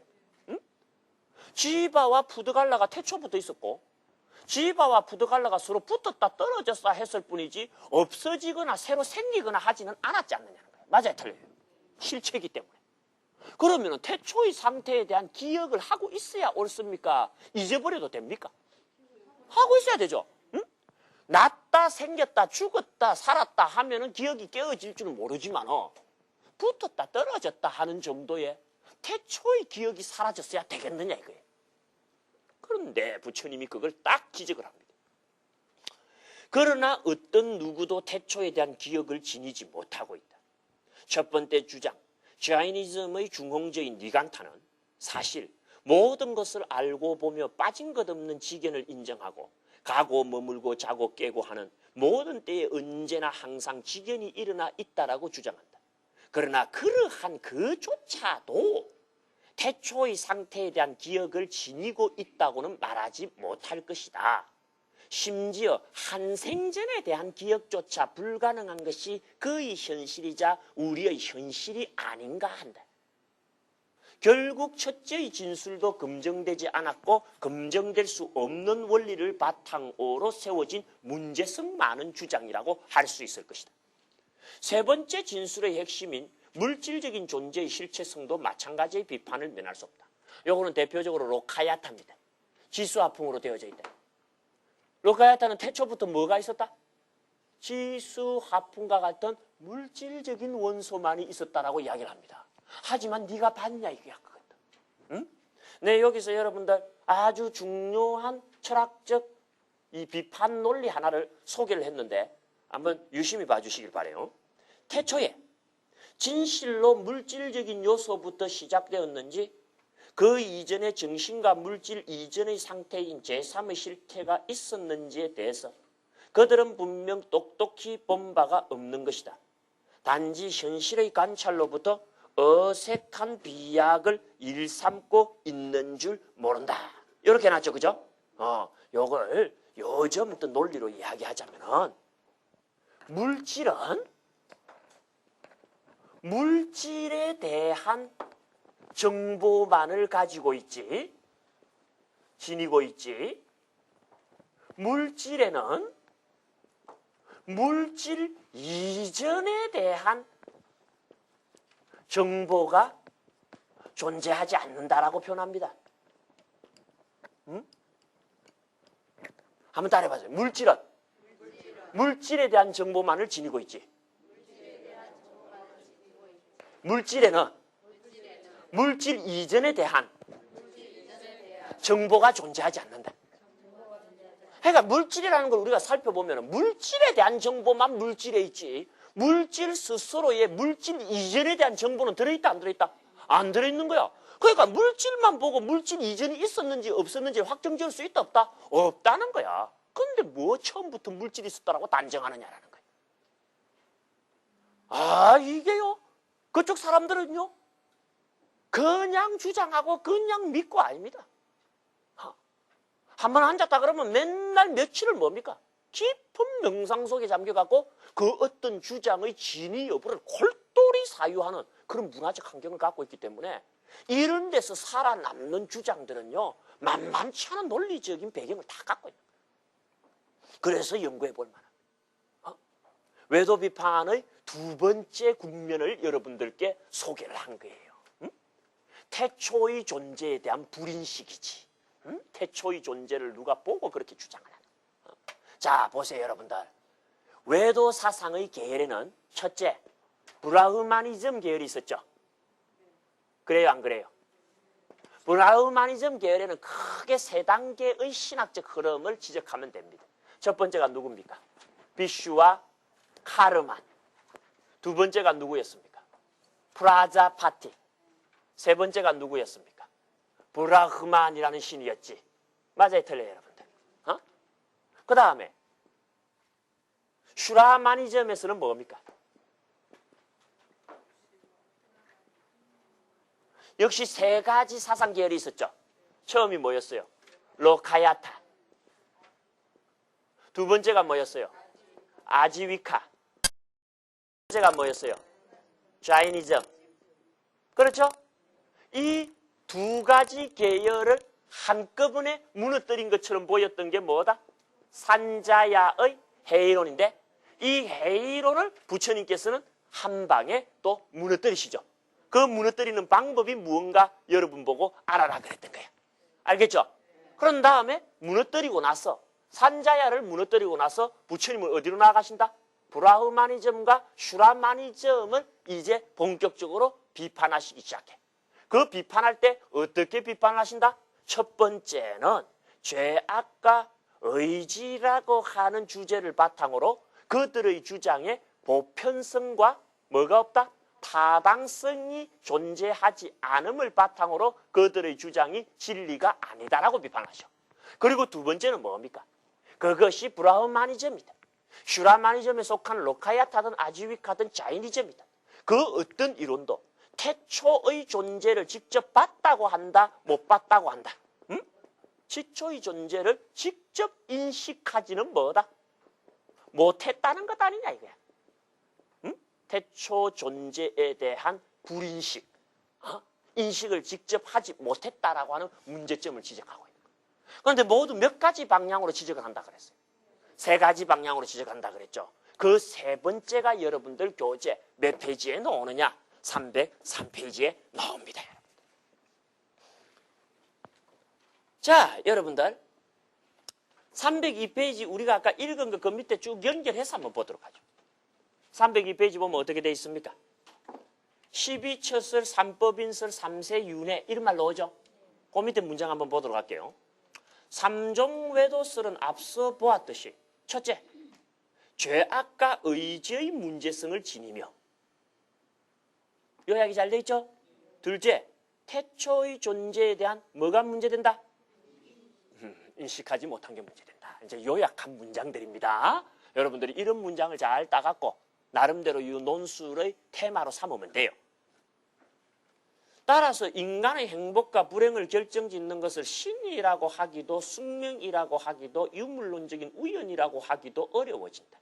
지바와 푸드갈라가 태초부터 있었고 지바와 푸드갈라가 서로 붙었다 떨어졌다 했을 뿐이지 없어지거나 새로 생기거나 하지는 않았지 않느냐는 거예요. 맞아요? 틀려요? 실체이기 때문에. 그러면 태초의 상태에 대한 기억을 하고 있어야 옳습니까? 잊어버려도 됩니까? 하고 있어야 되죠. 났다, 생겼다, 죽었다, 살았다 하면은 기억이 깨어질 줄은 모르지만 붙었다, 떨어졌다 하는 정도의 태초의 기억이 사라졌어야 되겠느냐 이거예요. 그런데 부처님이 그걸 딱 지적을 합니다. 그러나 어떤 누구도 태초에 대한 기억을 지니지 못하고 있다. 첫 번째 주장, 자이니즘의 중홍저인 니간타는 사실 모든 것을 알고 보며 빠진 것 없는 지견을 인정하고 가고 머물고 자고 깨고 하는 모든 때에 언제나 항상 지견이 일어나 있다라고 주장한다. 그러나 그러한 그조차도 태초의 상태에 대한 기억을 지니고 있다고는 말하지 못할 것이다. 심지어 한 생전에 대한 기억조차 불가능한 것이 그의 현실이자 우리의 현실이 아닌가 한다. 결국 첫째의 진술도 검증되지 않았고 검증될 수 없는 원리를 바탕으로 세워진 문제성 많은 주장이라고 할 수 있을 것이다. 세 번째 진술의 핵심인 물질적인 존재의 실체성도 마찬가지의 비판을 면할 수 없다. 요거는 대표적으로 로카야타입니다. 지수화풍으로 되어져 있다. 로카야타는 태초부터 뭐가 있었다? 지수화풍과 같은 물질적인 원소만이 있었다라고 이야기를 합니다. 하지만 네가 봤냐 이거야 그것도. 응? 네, 여기서 여러분들 아주 중요한 철학적 이 비판 논리 하나를 소개를 했는데 한번 유심히 봐주시길 바라요. 태초에 진실로 물질적인 요소부터 시작되었는지 그 이전에 정신과 물질 이전의 상태인 제3의 실태가 있었는지에 대해서 그들은 분명 똑똑히 본 바가 없는 것이다. 단지 현실의 관찰로부터 어색한 비약을 일삼고 있는 줄 모른다. 이렇게 해놨죠. 그죠? 요걸 요즘부터 논리로 이야기하자면은 물질은 물질에 대한 정보만을 가지고 있지, 지니고 있지, 물질에는 물질 이전에 대한 정보가 존재하지 않는다라고 표현합니다. 한번 따라해봐세요. 물질은 물질에 대한 정보만을 지니고 있지. 물질에는 물질 이전에 대한 정보가 존재하지 않는다. 그러니까 물질이라는 걸 우리가 살펴보면 물질에 대한 정보만 물질에 있지, 물질 스스로의 물질 이전에 대한 정보는 들어있다 안 들어있다? 안 들어있는 거야. 그러니까 물질만 보고 물질 이전이 있었는지 없었는지 확정지을 수 있다 없다? 없다는 거야. 근데 뭐 처음부터 물질이 있었다라고 단정하느냐라는 거야. 아, 이게요, 그쪽 사람들은요 그냥 주장하고 그냥 믿고 아닙니다. 한번 앉았다 그러면 맨날 며칠을 뭡니까? 깊은 명상 속에 잠겨갖고 그 어떤 주장의 진위 여부를 골똘히 사유하는 그런 문화적 환경을 갖고 있기 때문에 이런 데서 살아남는 주장들은요 만만치 않은 논리적인 배경을 다 갖고 있는 거예요. 그래서 연구해 볼 만한 외도 비판의 두 번째 국면을 여러분들께 소개를 한 거예요. 태초의 존재에 대한 불인식이지. 태초의 존재를 누가 보고 그렇게 주장하나. 자, 보세요 여러분들. 외도 사상의 계열에는 첫째, 브라흐마니즘 계열이 있었죠. 그래요 안 그래요? 브라흐마니즘 계열에는 크게 세 단계의 신학적 흐름을 지적하면 됩니다. 첫 번째가 누굽니까? 비슈와 카르만. 두 번째가 누구였습니까? 프라자파티. 세 번째가 누구였습니까? 브라흐만이라는 신이었지. 맞아요, 틀려요, 여러분들. 그 다음에 슈라마니즘에서는 뭡니까? 역시 세 가지 사상 계열이 있었죠. 처음이 뭐였어요? 로카야타. 두 번째가 뭐였어요? 아지위카. 두 번째가 뭐였어요? 자이니즘. 그렇죠? 이 두 가지 계열을 한꺼번에 무너뜨린 것처럼 보였던 게 뭐다? 산자야의 헤이론인데 이 헤이론을 부처님께서는 한 방에 또 무너뜨리시죠. 그 무너뜨리는 방법이 무언가 여러분 보고 알아라 그랬던 거야. 알겠죠? 그런 다음에 무너뜨리고 나서 산자야를 무너뜨리고 나서 부처님은 어디로 나아가신다? 브라흐마니즘과 슈라마니즘을 이제 본격적으로 비판하시기 시작해. 그 비판할 때 어떻게 비판하신다? 첫 번째는 죄악과 의지라고 하는 주제를 바탕으로 그들의 주장에 보편성과 뭐가 없다? 타당성이 존재하지 않음을 바탕으로 그들의 주장이 진리가 아니다라고 비판하죠. 그리고 두 번째는 뭡니까? 그것이 브라흐마니즘이다. 슈라마니즘에 속한 로카야타든 아지위카든 자이니즘이다. 그 어떤 이론도 태초의 존재를 직접 봤다고 한다, 못 봤다고 한다. 태초의 존재를 직접 인식하지는 뭐다? 못했다는 것 아니냐 이거야. 태초 존재에 대한 불인식, 인식을 직접 하지 못했다라고 하는 문제점을 지적하고 있는 거예요. 그런데 모두 몇 가지 방향으로 지적을 한다 그랬어요. 세 가지 방향으로 지적한다 그랬죠. 그 세 번째가 여러분들 교재 몇 페이지에 나오느냐? 303페이지에 나옵니다. 자, 여러분들 302페이지 우리가 아까 읽은 거 그 밑에 쭉 연결해서 한번 보도록 하죠. 302페이지 보면 어떻게 되어 있습니까? 12처설, 3법인설, 3세 윤회 이런 말 나오죠? 그 밑에 문장 한번 보도록 할게요. 삼종 외도설은 앞서 보았듯이 첫째, 죄악과 의지의 문제성을 지니며 요약이 잘 돼 있죠? 둘째, 태초의 존재에 대한 뭐가 문제된다? 인식하지 못한 게 문제된다. 이제 요약한 문장들입니다. 여러분들이 이런 문장을 잘 따갖고 나름대로 이 논술의 테마로 삼으면 돼요. 따라서 인간의 행복과 불행을 결정짓는 것을 신이라고 하기도 숙명이라고 하기도 유물론적인 우연이라고 하기도 어려워진다.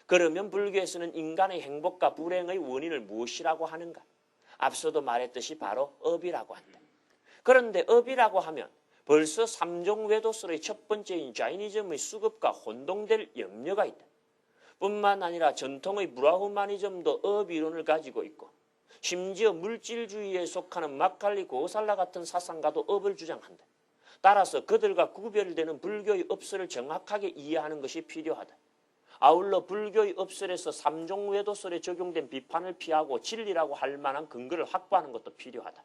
그러면 불교에서는 인간의 행복과 불행의 원인을 무엇이라고 하는가? 앞서도 말했듯이 바로 업이라고 한다. 그런데 업이라고 하면 벌써 삼종 외도설의 첫 번째인 자이니즘의 수급과 혼동될 염려가 있다. 뿐만 아니라 전통의 브라후마니즘도 업 이론을 가지고 있고 심지어 물질주의에 속하는 마칼리 고살라 같은 사상가도 업을 주장한다. 따라서 그들과 구별되는 불교의 업설을 정확하게 이해하는 것이 필요하다. 아울러 불교의 업설에서 삼종 외도설에 적용된 비판을 피하고 진리라고 할 만한 근거를 확보하는 것도 필요하다.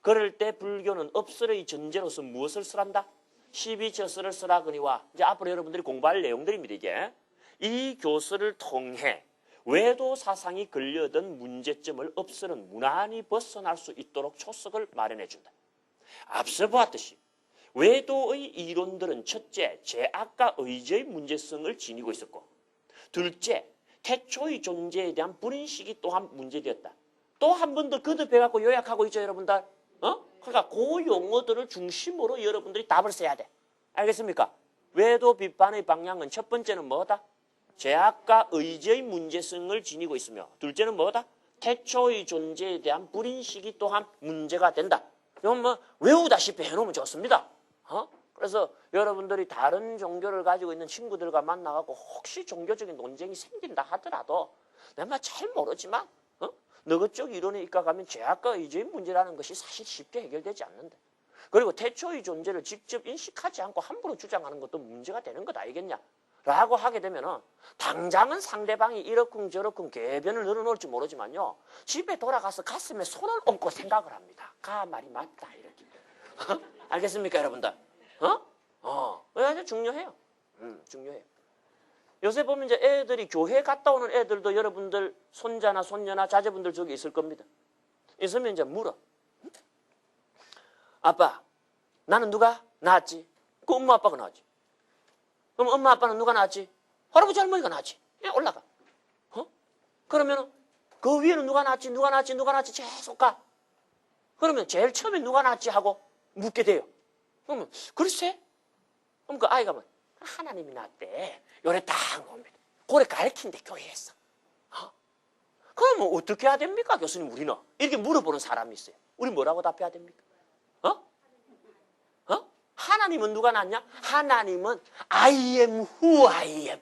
그럴 때 불교는 업설의 전제로서 무엇을 쓰란다? 12처설을 쓰라거니와 이제 앞으로 여러분들이 공부할 내용들입니다. 이게 이 교설을 통해 외도 사상이 걸려든 문제점을 업설은 무난히 벗어날 수 있도록 초석을 마련해 준다. 앞서 보았듯이 외도의 이론들은 첫째, 죄악과 의지의 문제성을 지니고 있었고 둘째, 태초의 존재에 대한 불인식이 또한 문제되었다. 또 한 번 더 거듭해갖고 요약하고 있죠, 여러분들. 그러니까 그 용어들을 중심으로 여러분들이 답을 써야 돼. 알겠습니까? 외도 비판의 방향은 첫 번째는 뭐다? 죄악과 의지의 문제성을 지니고 있으며 둘째는 뭐다? 태초의 존재에 대한 불인식이 또한 문제가 된다. 이건 뭐 외우다시피 해놓으면 좋습니다. 그래서 여러분들이 다른 종교를 가지고 있는 친구들과 만나갖고 혹시 종교적인 논쟁이 생긴다 하더라도 내가 잘 모르지만 너 그쪽 이론에 입각하면 죄악과 의지의 문제라는 것이 사실 쉽게 해결되지 않는다. 그리고 태초의 존재를 직접 인식하지 않고 함부로 주장하는 것도 문제가 되는 것 아니겠냐? 라고 하게 되면 당장은 상대방이 이렇쿵 저렇쿵 개변을 늘어놓을지 모르지만요. 집에 돌아가서 가슴에 손을 얹고 생각을 합니다. 가 말이 맞다 이렇게. 알겠습니까 여러분들? 아주 중요해요. 중요해요. 요새 보면 이제 애들이 교회 갔다 오는 애들도 여러분들 손자나 손녀나 자제분들 저기 있을 겁니다. 있으면 이제 물어. 아빠, 나는 누가 낳았지? 그 엄마 아빠가 낳았지. 그럼 엄마 아빠는 누가 낳았지? 할아버지 할머니가 낳았지. 올라가. 그러면 그 위에는 누가 낳았지? 누가 낳았지? 누가 낳았지? 계속 가. 그러면 제일 처음에 누가 낳았지? 하고 묻게 돼요. 그러면 글쎄? 그럼 그 아이가 뭐 하나님이 낳았대. 요래 딱 옵니다. 고래 가르친대 교회에서. 그러면 어떻게 해야 됩니까 교수님 우리는? 이렇게 물어보는 사람이 있어요. 우리 뭐라고 답해야 됩니까? 하나님은 누가 낳았냐? 하나님은 I am who I am.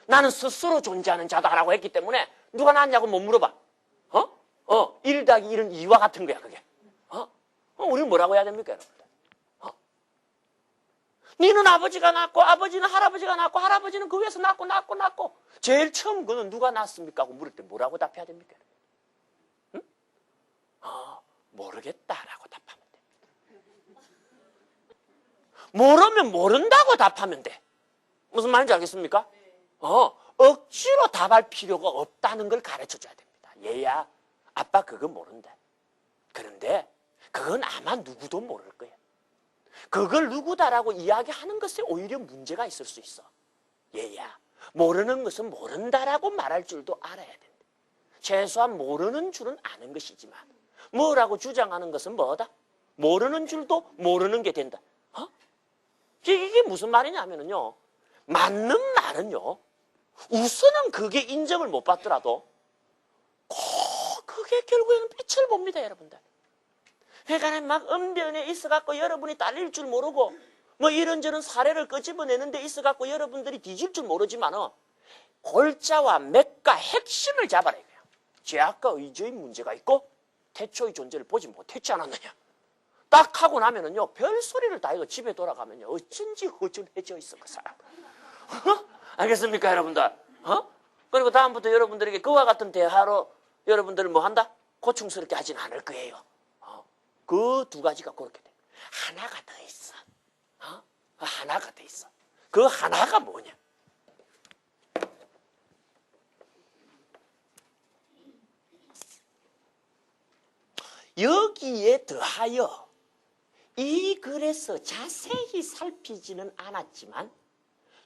나는 스스로 존재하는 자다라고 했기 때문에 누가 낳았냐고 못 물어봐. 1 더하기 1은 2와 같은 거야 그게. 우리는 뭐라고 해야 됩니까 여러분들? 니는 아버지가 낳고 아버지는 할아버지가 낳고 할아버지는 그 위에서 낳고 제일 처음 그는 누가 낳았습니까? 하고 물을 때 뭐라고 답해야 됩니까? 응? 모르겠다라고 답하면 돼. 모르면 모른다고 답하면 돼. 무슨 말인지 알겠습니까? 억지로 답할 필요가 없다는 걸 가르쳐줘야 됩니다. 얘야, 아빠 그거 모른다. 그런데 그건 아마 누구도 모를 거야. 그걸 누구다라고 이야기하는 것에 오히려 문제가 있을 수 있어. 얘야, 모르는 것은 모른다라고 말할 줄도 알아야 된다. 최소한 모르는 줄은 아는 것이지만 뭐라고 주장하는 것은 뭐다? 모르는 줄도 모르는 게 된다. 이게 무슨 말이냐면요. 맞는 말은요. 우선은 그게 인정을 못 받더라도 그게 결국에는 빛을 봅니다, 여러분들. 그러니까 막 언변에 있어갖고 여러분이 딸릴 줄 모르고 뭐 이런저런 사례를 끄집어내는 데 있어갖고 여러분들이 뒤질 줄 모르지만 골자와 맥과 핵심을 잡아라 이거야. 죄악과 의지의 문제가 있고 태초의 존재를 보지 못했지 않았느냐. 딱 하고 나면은요 별소리를 다 이거 집에 돌아가면요 어쩐지 허전해져 있어 그 사람. 알겠습니까 여러분들? 그리고 다음부터 여러분들에게 그와 같은 대화로 여러분들을 뭐 한다? 고충스럽게 하진 않을 거예요. 그 두 가지가 그렇게 돼. 하나가 더 있어. 하나가 돼 있어. 그 하나가 뭐냐? 여기에 더하여 이 글에서 자세히 살피지는 않았지만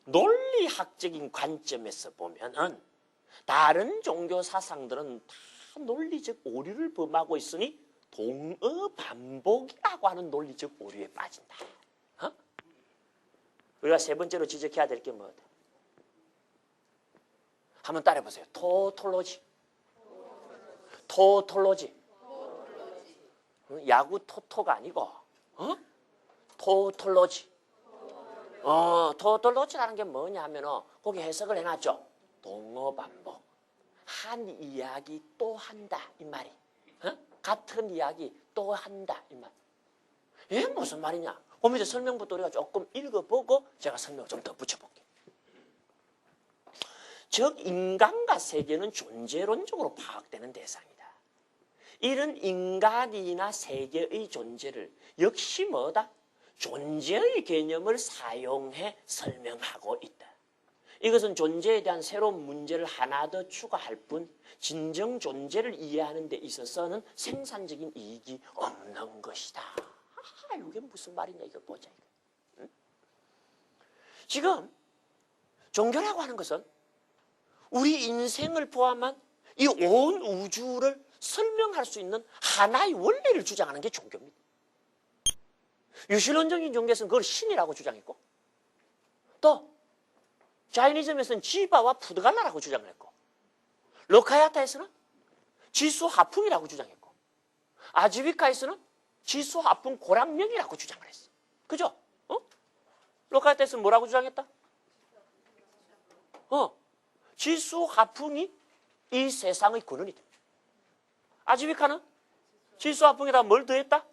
논리학적인 관점에서 보면은 다른 종교 사상들은 다 논리적 오류를 범하고 있으니 동어 반복이라고 하는 논리적 오류에 빠진다. 어? 우리가 세 번째로 지적해야 될 게 뭐다? 한번 따라해보세요. 토톨로지. 토톨로지. 야구 토토가 아니고 토톨로지. 토톨로지라는 게 뭐냐 하면은 거기 해석을 해놨죠. 동어 반복. 한 이야기 또 한다 이 말이. 같은 이야기 또 한다 이 말. 이게 무슨 말이냐? 그 밑에 설명부터 우리가 조금 읽어보고 제가 설명을 좀 더 붙여볼게요. 즉 인간과 세계는 존재론적으로 파악되는 대상이다. 이런 인간이나 세계의 존재를 역시 뭐다? 존재의 개념을 사용해 설명하고 있다. 이것은 존재에 대한 새로운 문제를 하나 더 추가할 뿐 진정 존재를 이해하는 데 있어서는 생산적인 이익이 없는 것이다. 이게 무슨 말이냐 이걸 보자. 응? 지금 종교라고 하는 것은 우리 인생을 포함한 이 온 우주를 설명할 수 있는 하나의 원리를 주장하는 게 종교입니다. 유신론적인 종교에서는 그걸 신이라고 주장했고 또 자이니즘에서는 지바와 푸드갈라라고 주장을 했고 로카야타에서는 지수하풍이라고 주장했고 아지비카에서는 지수하풍 고랑명이라고 주장을 했어. 그죠? 로카야타에서는 뭐라고 주장했다? 지수하풍이 이 세상의 근원이다. 아지비카는 지수하풍에다 뭘 더했다?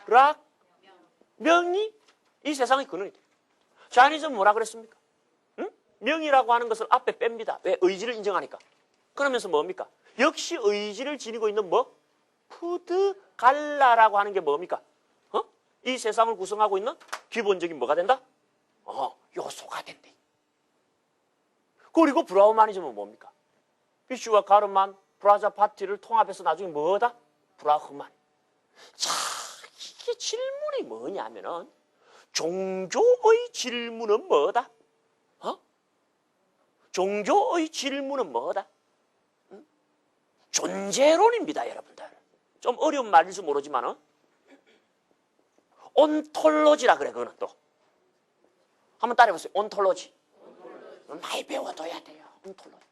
고락명이 이 세상의 근원이다. 자이니즘은 뭐라 그랬습니까? 명이라고 하는 것을 앞에 뺍니다. 왜? 의지를 인정하니까. 그러면서 뭡니까? 역시 의지를 지니고 있는 뭐? 푸드갈라라고 하는 게 뭡니까? 이 세상을 구성하고 있는 기본적인 뭐가 된다? 요소가 된대. 그리고 브라흐마니즘은 뭡니까? 비슈와 가르만, 브라자파티를 통합해서 나중에 뭐다? 브라흐만. 자, 이게 질문이 뭐냐면은 종교의 질문은 뭐다? 종교의 질문은 뭐다? 존재론입니다, 여러분들. 좀 어려운 말일지 모르지만 온톨로지라 그래, 그거는 또. 한번 따라해보세요. 온톨로지. 많이 배워둬야 돼요. 온톨로지.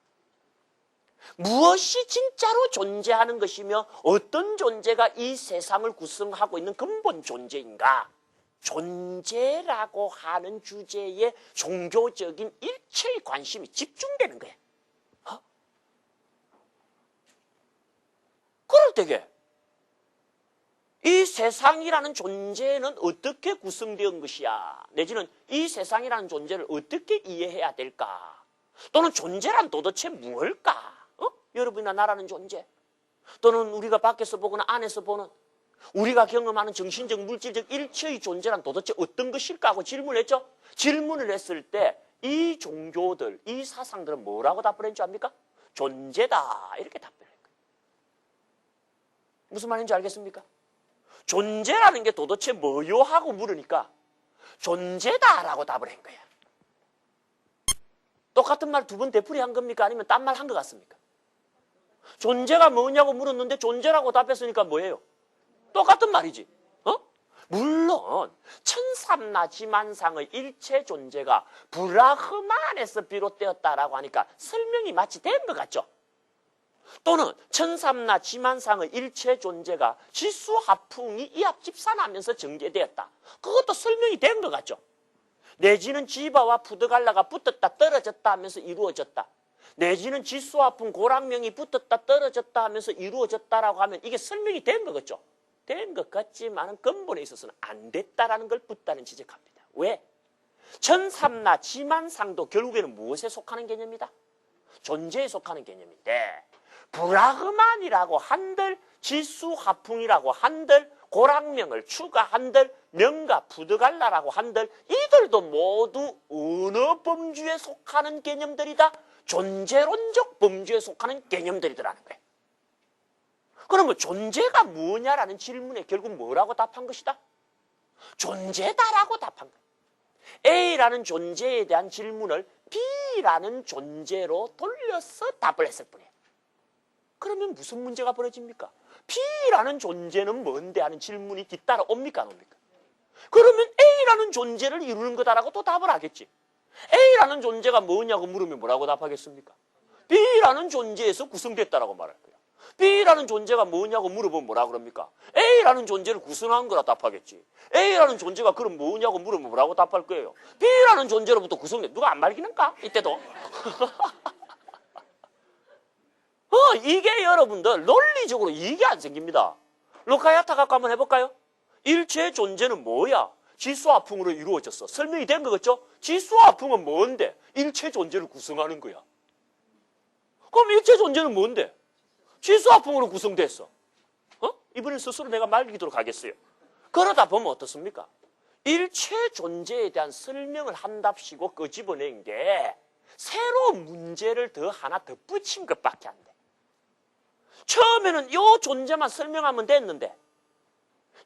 무엇이 진짜로 존재하는 것이며 어떤 존재가 이 세상을 구성하고 있는 근본 존재인가? 존재라고 하는 주제에 종교적인 일체의 관심이 집중되는 거야. 그럴 때게 이 세상이라는 존재는 어떻게 구성된 것이야? 내지는 이 세상이라는 존재를 어떻게 이해해야 될까? 또는 존재란 도대체 무엇일까? 여러분이나 나라는 존재, 또는 우리가 밖에서 보거나 안에서 보는 우리가 경험하는 정신적, 물질적 일체의 존재란 도대체 어떤 것일까 하고 질문했죠. 질문을 했을 때 이 종교들, 이 사상들은 뭐라고 답을 했는지 압니까? 존재다 이렇게 답변을 했어요. 무슨 말인지 알겠습니까? 존재라는 게 도대체 뭐요? 하고 물으니까 존재다라고 답을 한 거야. 똑같은 말 두 번 되풀이한 겁니까? 아니면 딴 말 한 것 같습니까? 존재가 뭐냐고 물었는데 존재라고 답했으니까 뭐예요? 똑같은 말이지. 물론 천삼라지만상의 일체 존재가 브라흐만에서 비롯되었다라고 하니까 설명이 마치 된 것 같죠? 또는 천삼라지만상의 일체 존재가 지수하풍이 이합집산하면서 전개되었다. 그것도 설명이 된 것 같죠? 내지는 지바와 푸드갈라가 붙었다 떨어졌다 하면서 이루어졌다. 내지는 지수하풍 고랑명이 붙었다 떨어졌다 하면서 이루어졌다라고 하면 이게 설명이 된 거겠죠? 된 것 같지만 근본에 있어서는 안 됐다라는 걸 붓다는 지적합니다. 왜? 천삼라 지만상도 결국에는 무엇에 속하는 개념이다? 존재에 속하는 개념인데 브라흐만이라고 한들 지수하풍이라고 한들 고랑명을 추가한들 명가, 푸드갈라라고 한들 이들도 모두 어느 범주에 속하는 개념들이다? 존재론적 범주에 속하는 개념들이더라는 거예요. 그러면 존재가 뭐냐라는 질문에 결국 뭐라고 답한 것이다? 존재다라고 답한 거예요. A라는 존재에 대한 질문을 B라는 존재로 돌려서 답을 했을 뿐이에요. 그러면 무슨 문제가 벌어집니까? B라는 존재는 뭔데 하는 질문이 뒤따라 옵니까? 안 옵니까? 그러면 A라는 존재를 이루는 거다라고 또 답을 하겠지. A라는 존재가 뭐냐고 물으면 뭐라고 답하겠습니까? B라는 존재에서 구성됐다라고 말할 거예요. B라는 존재가 뭐냐고 물어보면 뭐라 그럽니까? A라는 존재를 구성한 거라 답하겠지. A라는 존재가 그럼 뭐냐고 물으면 뭐라고 답할 거예요? B라는 존재로부터 구성된, 누가 안 말기는가? 이때도. 이게 여러분들 논리적으로 이익이 안 생깁니다. 로카야타 갖고 한번 해볼까요? 일체의 존재는 뭐야? 지수화풍으로 이루어졌어. 설명이 된 거겠죠? 지수화풍은 뭔데? 일체 존재를 구성하는 거야. 그럼 일체 존재는 뭔데? 지수화풍으로 구성됐어. 이번엔 스스로 내가 말리도록 하겠어요. 그러다 보면 어떻습니까? 일체 존재에 대한 설명을 한답시고 끄집어낸 게 새로운 문제를 더 하나 덧붙인 것밖에 안 돼. 처음에는 이 존재만 설명하면 됐는데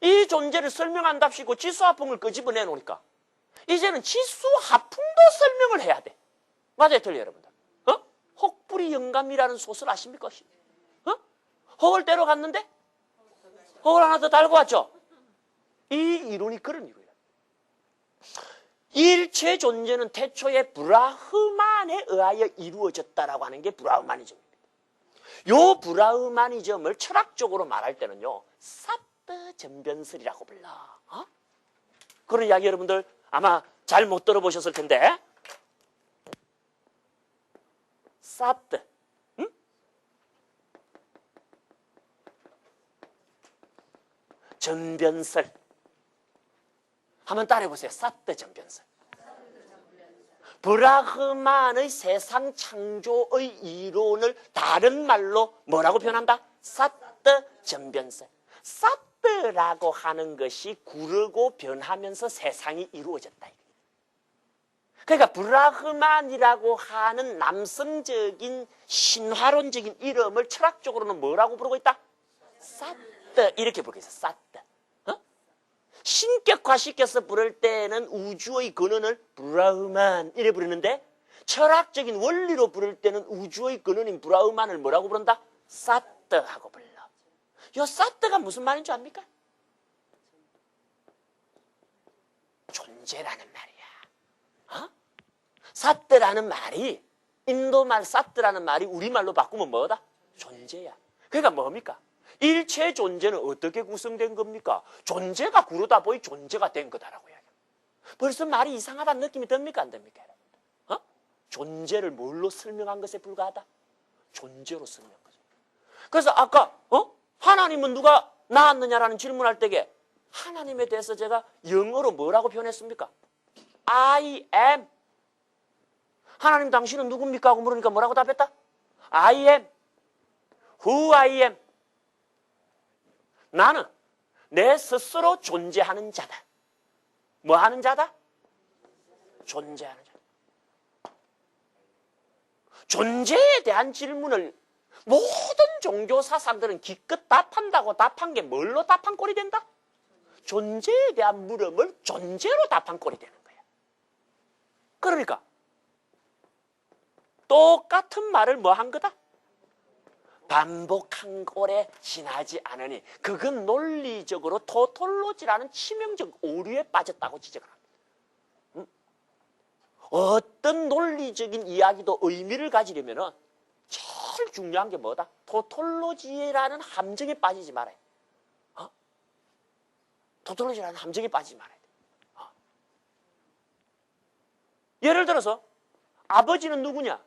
이 존재를 설명한답시고 지수화풍을 끄집어내 놓으니까 이제는 지수화풍도 설명을 해야 돼. 맞아요, 틀려요, 여러분들? 혹부리 영감이라는 소설 아십니까? 혹을 때려 갔는데 혹을 하나 더 달고 왔죠. 이 이론이 그런 이론이에요. 일체 존재는 태초에 브라흐만에 의하여 이루어졌다라고 하는 게 브라흐마니즘입니다. 요 브라흐마니즘을 철학적으로 말할 때는요, 사트 전변설이라고 불러. 그런 이야기 여러분들 아마 잘 못 들어보셨을 텐데, 사트, 전변설. 한번 따라해보세요. 사트 전변설. 브라흐만의 세상 창조의 이론을 다른 말로 뭐라고 표현한다? 사트 전변설. 사트라고 하는 것이 구르고 변하면서 세상이 이루어졌다. 그러니까 브라흐만이라고 하는 남성적인 신화론적인 이름을 철학적으로는 뭐라고 부르고 있다? 사트. 이렇게 부르고 있어. 사트. 신격화시켜서 부를 때는 우주의 근원을 브라흐만 이래 부르는데 철학적인 원리로 부를 때는 우주의 근원인 브라흐만을 뭐라고 부른다? 사트하고 불러. 이 사트가 무슨 말인 줄 압니까? 존재라는 말이야. 사트라는 말이, 인도말 사트라는 말이 우리말로 바꾸면 뭐다? 존재야. 그러니까 뭡니까? 일체 존재는 어떻게 구성된 겁니까? 존재가 구르다 보니 존재가 된 거다라고 이야기합니다. 벌써 말이 이상하다는 느낌이 듭니까? 안 됩니까? 존재를 뭘로 설명한 것에 불과하다? 존재로 설명한 거죠. 그래서 아까 하나님은 누가 낳았느냐라는 질문할 때에 하나님에 대해서 제가 영어로 뭐라고 표현했습니까? I am. 하나님 당신은 누굽니까? 하고 물으니까 뭐라고 답했다? I am. Who I am. 나는 내 스스로 존재하는 자다. 뭐 하는 자다? 존재하는 자다. 존재에 대한 질문을 모든 종교 사상들은 기껏 답한다고 답한 게 뭘로 답한 꼴이 된다? 존재에 대한 물음을 존재로 답한 꼴이 되는 거야. 그러니까 똑같은 말을 뭐 한 거다? 반복한 꼴에 지나지 않으니 그건 논리적으로 토톨로지라는 치명적 오류에 빠졌다고 지적을 합니다. 어떤 논리적인 이야기도 의미를 가지려면 제일 중요한 게 뭐다? 토톨로지라는 함정에 빠지지 말아야 돼. 토톨로지라는 함정에 빠지지 말아야 돼. 예를 들어서 아버지는 누구냐?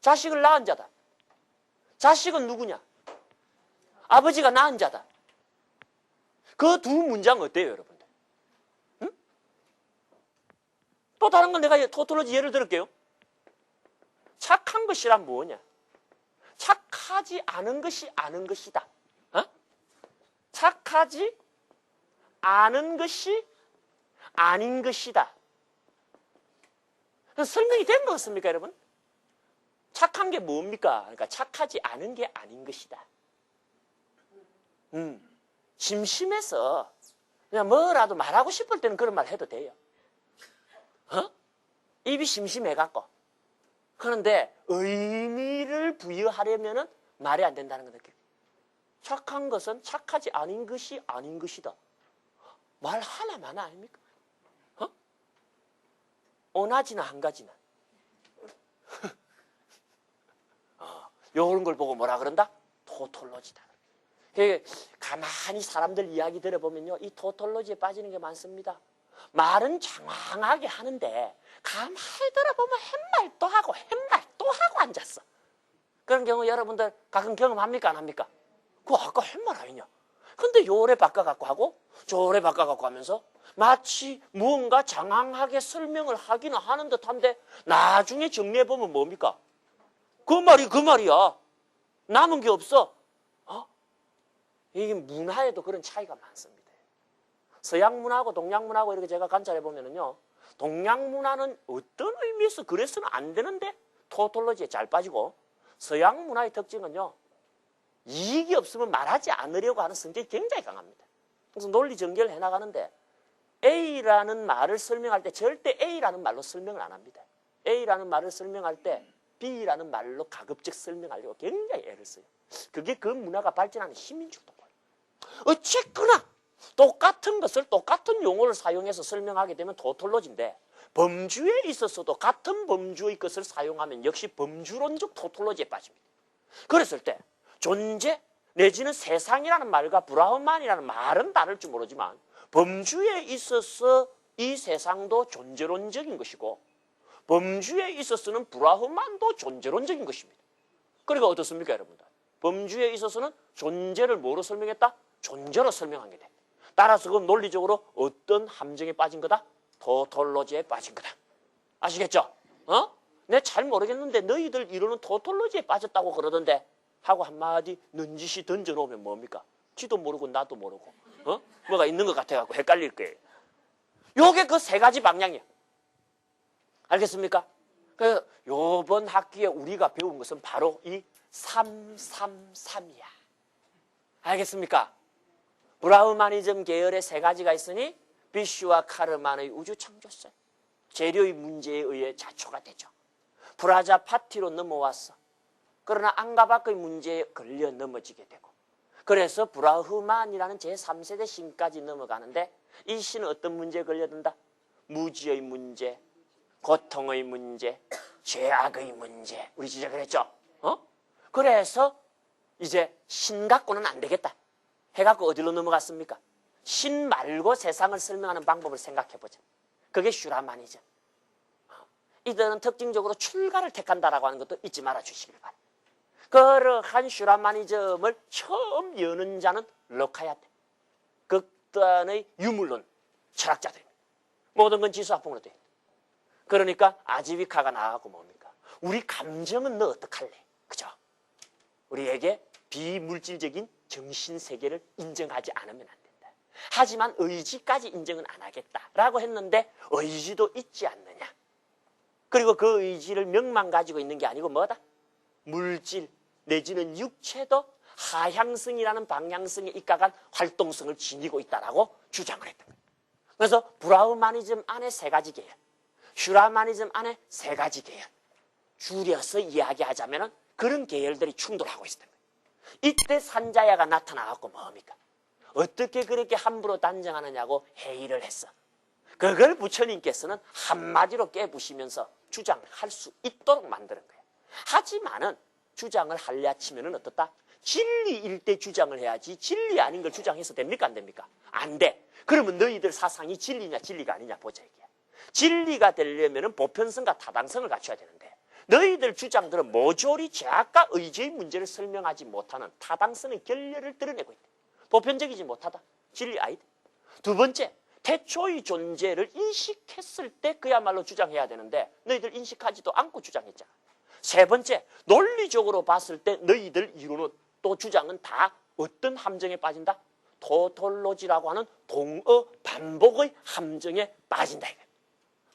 자식을 낳은 자다. 자식은 누구냐? 아버지가 낳은 자다. 그 두 문장 어때요, 여러분들? 또 다른 건 내가 토톨로지 예를 들을게요. 착한 것이란 뭐냐? 착하지 않은 것이 아는 것이다. 착하지 않은 것이 아닌 것이다. 설명이 된 거 같습니까, 여러분? 착한 게 뭡니까? 그러니까 착하지 않은 게 아닌 것이다. 심심해서 그냥 뭐라도 말하고 싶을 때는 그런 말 해도 돼요. 입이 심심해갖고. 그런데 의미를 부여하려면은 말이 안 된다는 거 느껴요. 착한 것은 착하지 않은 것이 아닌 것이다. 말 하나만 아닙니까? 오나지나 한 가지나. 이런 걸 보고 뭐라 그런다? 토톨로지다. 가만히 사람들 이야기 들어보면요, 이 토톨로지에 빠지는 게 많습니다. 말은 장황하게 하는데 가만히 들어보면 햇말 또 하고 앉았어. 그런 경우 여러분들 가끔 경험합니까? 안 합니까? 그거 아까 햇말 아니냐? 근데 요래 바꿔갖고 하고 저래 바꿔갖고 하면서 마치 무언가 장황하게 설명을 하기는 하는 듯한데 나중에 정리해보면 뭡니까? 그 말이야. 남은 게 없어. 이게 문화에도 그런 차이가 많습니다. 서양 문화하고 동양 문화하고 이렇게 제가 관찰해 보면은요, 동양 문화는 어떤 의미에서 그래서는 안 되는데 토톨로지에 잘 빠지고, 서양 문화의 특징은요, 이익이 없으면 말하지 않으려고 하는 성격이 굉장히 강합니다. 그래서 논리 전개를 해나가는데 A라는 말을 설명할 때 절대 A라는 말로 설명을 안 합니다. A라는 말을 설명할 때 B라는 말로 가급적 설명하려고 굉장히 애를 써요. 그게 그 문화가 발전하는 힘인 줄도 몰라요. 어쨌거나 똑같은 것을 똑같은 용어를 사용해서 설명하게 되면 토톨로지인데, 범주에 있어서도 같은 범주의 것을 사용하면 역시 범주론적 토톨로지에 빠집니다. 그랬을 때 존재 내지는 세상이라는 말과 브라흐만이라는 말은 다를 줄 모르지만 범주에 있어서 이 세상도 존재론적인 것이고 범주에 있어서는 브라흐만도 존재론적인 것입니다. 그러니까 어떻습니까, 여러분들? 범주에 있어서는 존재를 뭐로 설명했다? 존재로 설명한 게 돼. 따라서 그건 논리적으로 어떤 함정에 빠진 거다? 토톨로지에 빠진 거다. 아시겠죠? 내가 잘 모르겠는데 너희들 이러는 토톨로지에 빠졌다고 그러던데 하고 한마디 넌지시 던져놓으면 뭡니까? 지도 모르고 나도 모르고 뭐가 있는 것 같아갖고 헷갈릴 거예요. 요게 그 세 가지 방향이야. 알겠습니까? 그래서 요번 학기에 우리가 배운 것은 바로 이 333이야. 알겠습니까? 브라흐마니즘 계열의 세 가지가 있으니 비슈와 카르만의 우주창조설, 재료의 문제에 의해 자초가 되죠. 프라자파티로 넘어왔어. 그러나 안가박의 문제에 걸려 넘어지게 되고, 그래서 브라흐만이라는 제3세대 신까지 넘어가는데 이 신은 어떤 문제에 걸려든다? 무지의 문제, 고통의 문제, 죄악의 문제. 우리 진짜 그랬죠? 그래서 이제 신 갖고는 안 되겠다 해갖고 어디로 넘어갔습니까? 신 말고 세상을 설명하는 방법을 생각해보자. 그게 슈라마니즘. 이들은 특징적으로 출가를 택한다라고 하는 것도 잊지 말아 주시길 바랍니다. 그러한 슈라마니즘을 처음 여는 자는 로카야테, 극단의 유물론 철학자들입니다. 모든 건 지수합봉으로 돼 있다. 그러니까 아지비카가 나와갖고 뭡니까? 우리 감정은 너 어떡할래? 그죠? 우리에게 비물질적인 정신세계를 인정하지 않으면 안 된다. 하지만 의지까지 인정은 안 하겠다라고 했는데 의지도 있지 않느냐. 그리고 그 의지를 명만 가지고 있는 게 아니고 뭐다? 물질 내지는 육체도 하향성이라는 방향성에 입각한 활동성을 지니고 있다라고 주장을 했던 거예요. 그래서 브라흐마니즘 안에 세 가지 계열, 슈라마니즘 안에 세 가지 계열, 줄여서 이야기하자면 그런 계열들이 충돌하고 있었던 거예요. 이때 산자야가 나타나갖고 뭡니까? 어떻게 그렇게 함부로 단정하느냐고 회의를 했어. 그걸 부처님께서는 한마디로 깨부시면서 주장할 수 있도록 만드는 거예요. 하지만은 주장을 하려 치면은 어떻다? 진리일 때 주장을 해야지 진리 아닌 걸 주장해서 됩니까? 안 됩니까? 안 돼. 그러면 너희들 사상이 진리냐 진리가 아니냐 보자 이게. 진리가 되려면은 보편성과 타당성을 갖춰야 되는데 너희들 주장들은 모조리 죄악과 의지의 문제를 설명하지 못하는 타당성의 결렬을 드러내고 있다. 보편적이지 못하다. 진리 아니다. 두 번째, 태초의 존재를 인식했을 때 그야말로 주장해야 되는데 너희들 인식하지도 않고 주장했잖아. 세 번째, 논리적으로 봤을 때 너희들 이루는 또 주장은 다 어떤 함정에 빠진다? 토톨로지라고 하는 동어 반복의 함정에 빠진다.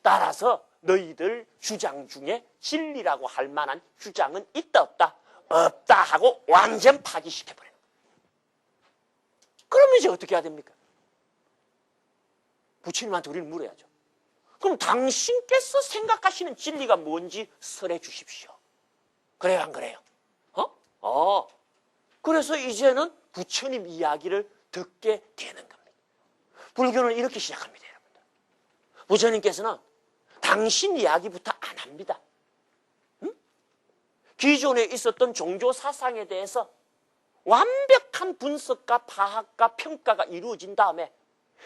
따라서 너희들 주장 중에 진리라고 할 만한 주장은 있다 없다? 없다 하고 완전 파기시켜버려요. 그러면 이제 어떻게 해야 됩니까? 부처님한테 우리는 물어야죠. 그럼 당신께서 생각하시는 진리가 뭔지 설해 주십시오. 그래요, 안 그래요? 그래서 이제는 부처님 이야기를 듣게 되는 겁니다. 불교는 이렇게 시작합니다, 여러분들. 부처님께서는 당신 이야기부터 안 합니다. 응? 기존에 있었던 종교 사상에 대해서 완벽한 분석과 파악과 평가가 이루어진 다음에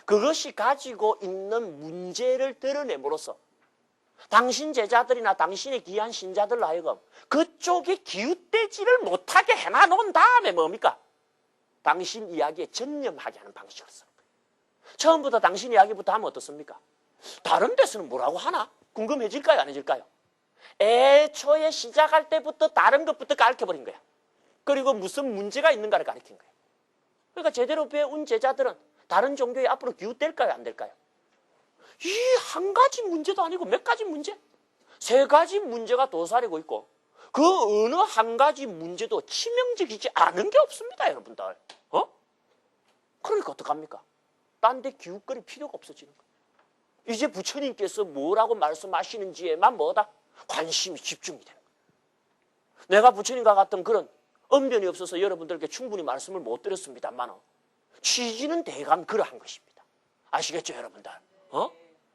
그것이 가지고 있는 문제를 드러냄으로써 당신 제자들이나 당신의 귀한 신자들로 하여금 그쪽에 기웃대지를 못하게 해놔놓은 다음에 뭡니까? 당신 이야기에 전념하게 하는 방식으로서. 처음부터 당신 이야기부터 하면 어떻습니까? 다른 데서는 뭐라고 하나? 궁금해질까요? 안 해질까요? 애초에 시작할 때부터 다른 것부터 가르쳐버린 거야. 그리고 무슨 문제가 있는가를 가르친 거야. 그러니까 제대로 배운 제자들은 다른 종교에 앞으로 기웃될까요? 안 될까요? 이 한 가지 문제도 아니고 몇 가지 문제? 세 가지 문제가 도사리고 있고 그 어느 한 가지 문제도 치명적이지 않은 게 없습니다, 여러분들. 그러니까 어떡합니까? 딴 데 기웃거릴 필요가 없어지는 거예요. 이제 부처님께서 뭐라고 말씀하시는지에만 뭐다? 관심이 집중이 되는 거예요. 내가 부처님과 같은 그런 언변이 없어서 여러분들께 충분히 말씀을 못 드렸습니다만 취지는 대강 그러한 것입니다. 아시겠죠, 여러분들?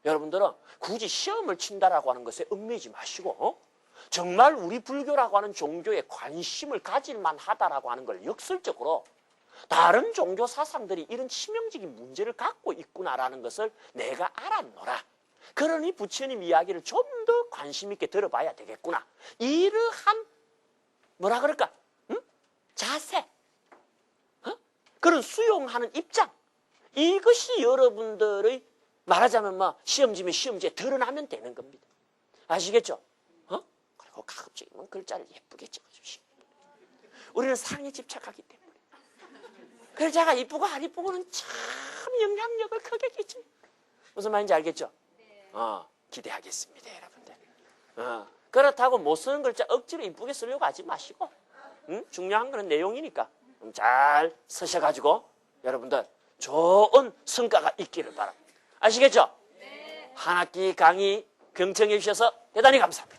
여러분들은 굳이 시험을 친다라고 하는 것에 얽매이지 마시고 정말 우리 불교라고 하는 종교에 관심을 가질만 하다라고 하는 걸 역설적으로 다른 종교 사상들이 이런 치명적인 문제를 갖고 있구나라는 것을 내가 알았노라. 그러니 부처님 이야기를 좀 더 관심 있게 들어봐야 되겠구나. 이러한 뭐라 그럴까? 자세, 그런 수용하는 입장, 이것이 여러분들의 말하자면 뭐 시험지면 시험지에 드러나면 되는 겁니다. 아시겠죠? 그리고 가급적이면 글자를 예쁘게 찍어주시고 우리는 상에 집착하기 때문에 글자가 이쁘고 안 이쁘고는 참 영향력을 크게 끼칩니다. 무슨 말인지 알겠죠? 기대하겠습니다, 여러분들. 그렇다고 못 쓰는 글자 억지로 이쁘게 쓰려고 하지 마시고 중요한 거는 내용이니까 잘 쓰셔가지고 여러분들 좋은 성과가 있기를 바랍니다. 아시겠죠? 네. 한 학기 강의 경청해 주셔서 대단히 감사합니다.